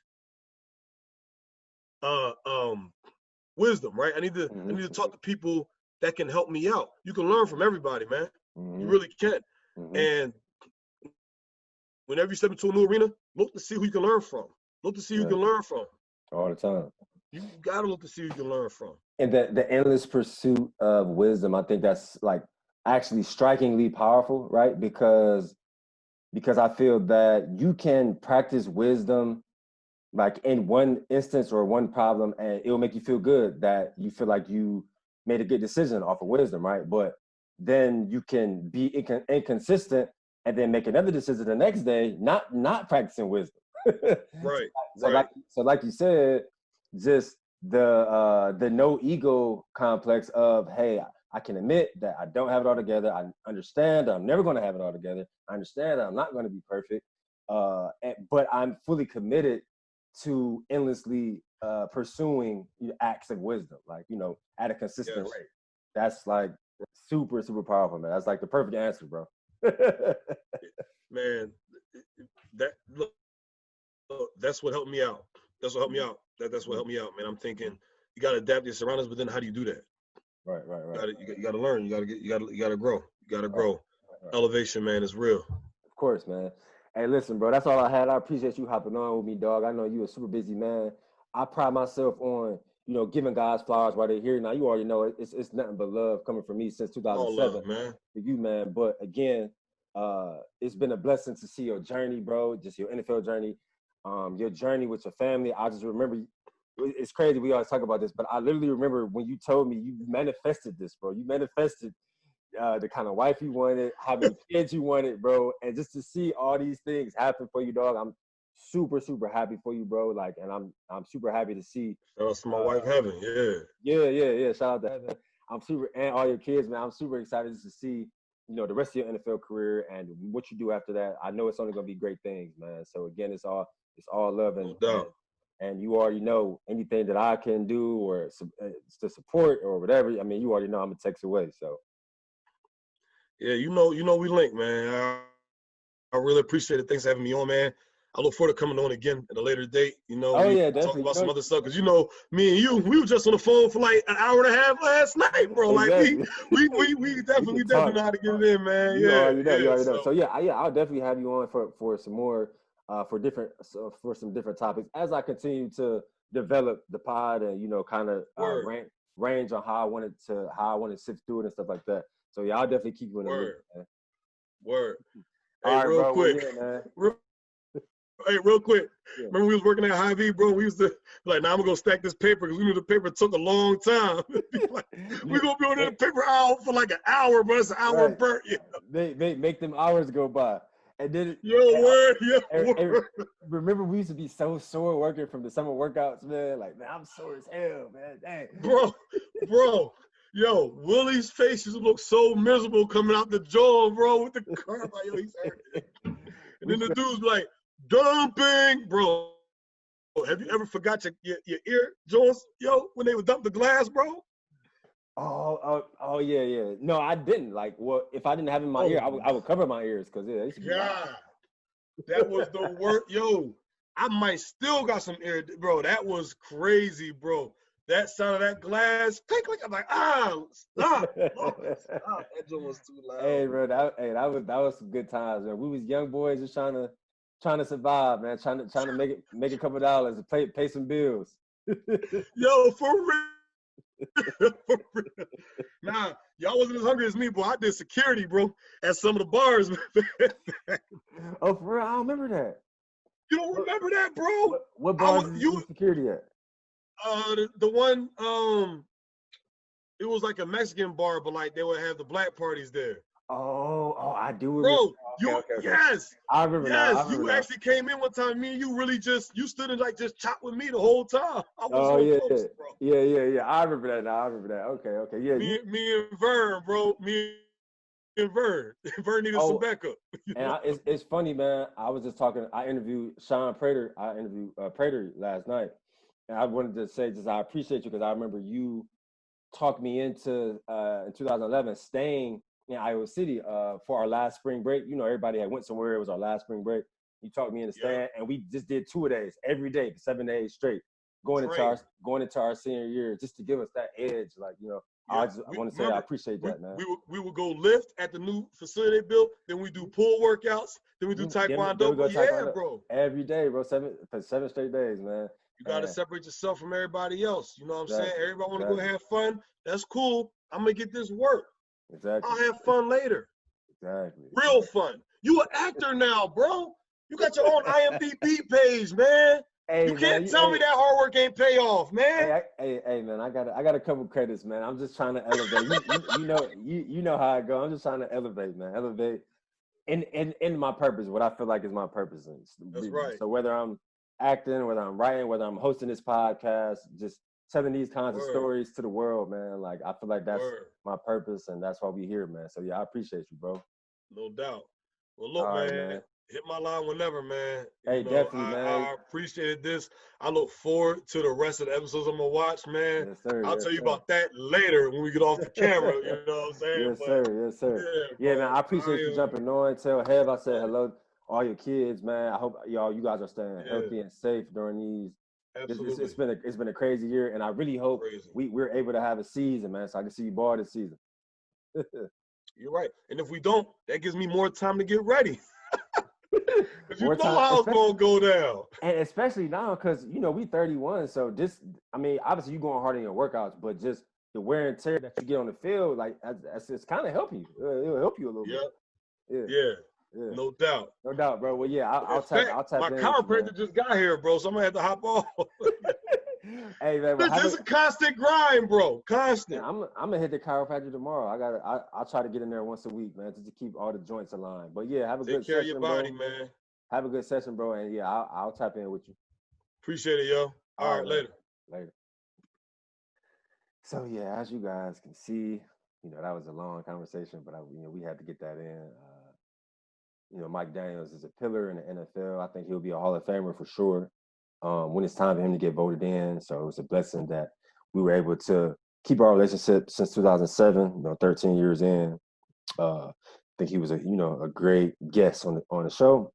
wisdom, right? I need to talk to people that can help me out. You can learn from everybody, man. You really can. And whenever you step into a new arena, look to see who you can learn from. Look to see who you can learn from. All the time. You gotta look to see who you can learn from. And the endless pursuit of wisdom, I think that's like actually strikingly powerful, right? Because I feel that you can practice wisdom like in one instance or one problem, and it'll make you feel good that you feel like you made a good decision off of wisdom, right? But then you can be inconsistent and then make another decision the next day, not practicing wisdom. Right. So like you said, just the no ego complex of, hey, I can admit that I don't have it all together. I understand that I'm never going to have it all together. I understand that I'm not going to be perfect, but I'm fully committed to endlessly pursuing acts of wisdom, like, at a consistent rate. That's like super, super powerful, man. That's like the perfect answer, bro. Man, look, that's what helped me out. That's what helped me out. That's what helped me out, man. I'm thinking you got to adapt your surroundings, but then how do you do that? Right. You got to learn. You got to grow. You got to grow. Right. Elevation, man, is real. Of course, man. Hey, listen, bro, that's all I had. I appreciate you hopping on with me, dog. I know you're a super busy man. I pride myself on, giving guys flowers while they're here. Now, you already know it's nothing but love coming from me since 2007. Love, man. For you, man. But again, it's been a blessing to see your journey, bro, just your NFL journey, your journey with your family. I just remember, it's crazy. We always talk about this, but I literally remember when you told me you manifested this, bro. You manifested the kind of wife you wanted, how many kids you wanted, bro. And just to see all these things happen for you, dog, I'm super, super happy for you, bro. Like, and I'm super happy to see. Shout out to my wife, Heaven. Yeah. Shout out to Heaven. And all your kids, man. I'm super excited just to see, the rest of your NFL career and what you do after that. I know it's only gonna be great things, man. So again, it's all love and you already know anything that I can do or to support or whatever. I mean, you already know I'm a text away. So. Yeah, we link, man. I really appreciate it. Thanks for having me on, man. I look forward to coming on again at a later date. Definitely. Talk about some other stuff because me and you, we were just on the phone for like an hour and a half last night, bro. Exactly. Like we definitely know how to get it in, man. You already know. So I'll definitely have you on for some more for some different topics as I continue to develop the pod and kind of range on how I want to sift through it and stuff like that. So yeah, I'll definitely keep you in the loop, man. Word. Hey, all right, real bro, quick. Real quick. Yeah. Remember we was working at Hy-Vee, bro? We used to be like, I'm gonna go stack this paper because we knew the paper took a long time. Like, we're gonna be on the paper out for like an hour, but it's an hour burnt. They make them hours go by. And then word. Remember we used to be so sore working from the summer workouts, man. Like, man, I'm sore as hell, man. Dang. Bro. Yo, Willie's face used to look so miserable coming out the jaw, bro, with the curve. Like, he's hurting. And then the dude's like, dumping, bro. Have you ever forgot your ear joints, when they would dump the glass, bro? Oh, yeah. No, I didn't. Like, well, if I didn't have it in my ear, I would cover my ears because that was the worst. I might still got some ear, bro. That was crazy, bro. That sound of that glass, click. I'm like, stop. That joint was too loud. Hey, bro, that was some good times, man. We was young boys just trying to survive, man. Trying to make a couple dollars and pay some bills. Yo, for real. Nah, y'all wasn't as hungry as me, boy. I did security, bro, at some of the bars. Oh, for real? I don't remember that. You don't remember that, bro? What bars did you do security at? The one, it was like a Mexican bar, but like they would have the black parties there. Oh, I do remember. Bro, yes. I remember now. You actually came in one time. Me and you really you stood and like just chopped with me the whole time. I was close, bro. Yeah. I remember that now. Okay. Yeah. Me and Vern, bro. Vern needed some backup. And it's funny, man. I was just talking. I interviewed Sean Prater. I interviewed Prater last night. And I wanted to say I appreciate you because I remember you talked me into in 2011 staying in Iowa City for our last spring break. Everybody had went somewhere. It was our last spring break. You talked me into staying, and we just did 2 days every day for 7 days straight. going into our senior year, just to give us that edge. Like, you know, I want to say I appreciate that, man. We would go lift at the new facility they built. Then we do pull workouts. Then we do taekwondo. Then we go taekwondo. Bro. Every day, bro. For 7 straight days, man. You got to separate yourself from everybody else. You know what I'm saying? Everybody want to go have fun. That's cool. I'm going to get this work. Exactly. I'll have fun later. Exactly. Real fun. You an actor now, bro. You got your own IMDb page, man. Hey, you can't tell me that hard work ain't pay off, man. Hey, man, I got a couple credits, man. I'm just trying to elevate. you know how I go. I'm just trying to elevate, man. Elevate in my purpose, what I feel like is my purpose. That's right. So whether I'm acting, whether I'm writing, whether I'm hosting this podcast, just telling these kinds of stories to the world, man. Like, I feel like that's my purpose, and that's why we here, man. So yeah, I appreciate you, bro. No doubt. Well, look, man. Hit my line whenever, man. Hey, definitely, man. I appreciated this. I look forward to the rest of the episodes I'm going to watch, man. Yes, sir. I'll tell you about that later when we get off the camera. You know what I'm saying? Yes, sir. Yeah, man, I appreciate you jumping on. Tell Hev I said hello to all your kids, man. I hope you guys are staying healthy and safe during these. Absolutely. It's been a crazy year, and I really hope we're able to have a season, man, so I can see you ball this season. You're right. And if we don't, that gives me more time to get ready. Because you know how it's going to go down. And especially now because, you know, we 31. So just, I mean, obviously you're going hard in your workouts, but just the wear and tear that you get on the field, like, it's kind of helping you. It'll help you a little bit. Yeah. No doubt. No doubt, bro. Well, yeah, I'll tap my chiropractor just got here, bro, so I'm going to have to hop off. Hey, man. It's a constant grind, bro. Constant. Yeah, I'm going to hit the chiropractor tomorrow. I'll try to get in there once a week, man, just to keep all the joints aligned. But, yeah, have a good session, Take care of your body, man. Have a good session, bro, and, yeah, I'll tap in with you. Appreciate it, yo. All right, later. So, yeah, as you guys can see, you know, that was a long conversation, but, we had to get that in. You know, Mike Daniels is a pillar in the NFL. I think he'll be a Hall of Famer for sure when it's time for him to get voted in. So it was a blessing that we were able to keep our relationship since 2007, 13 years in. I think he was a great guest on the show.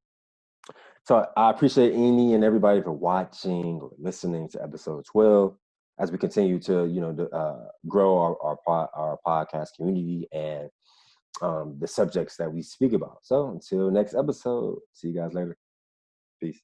So I appreciate any and everybody for watching or listening to episode 12 as we continue to, grow our podcast community and the subjects that we speak about. So until next episode, see you guys later. Peace.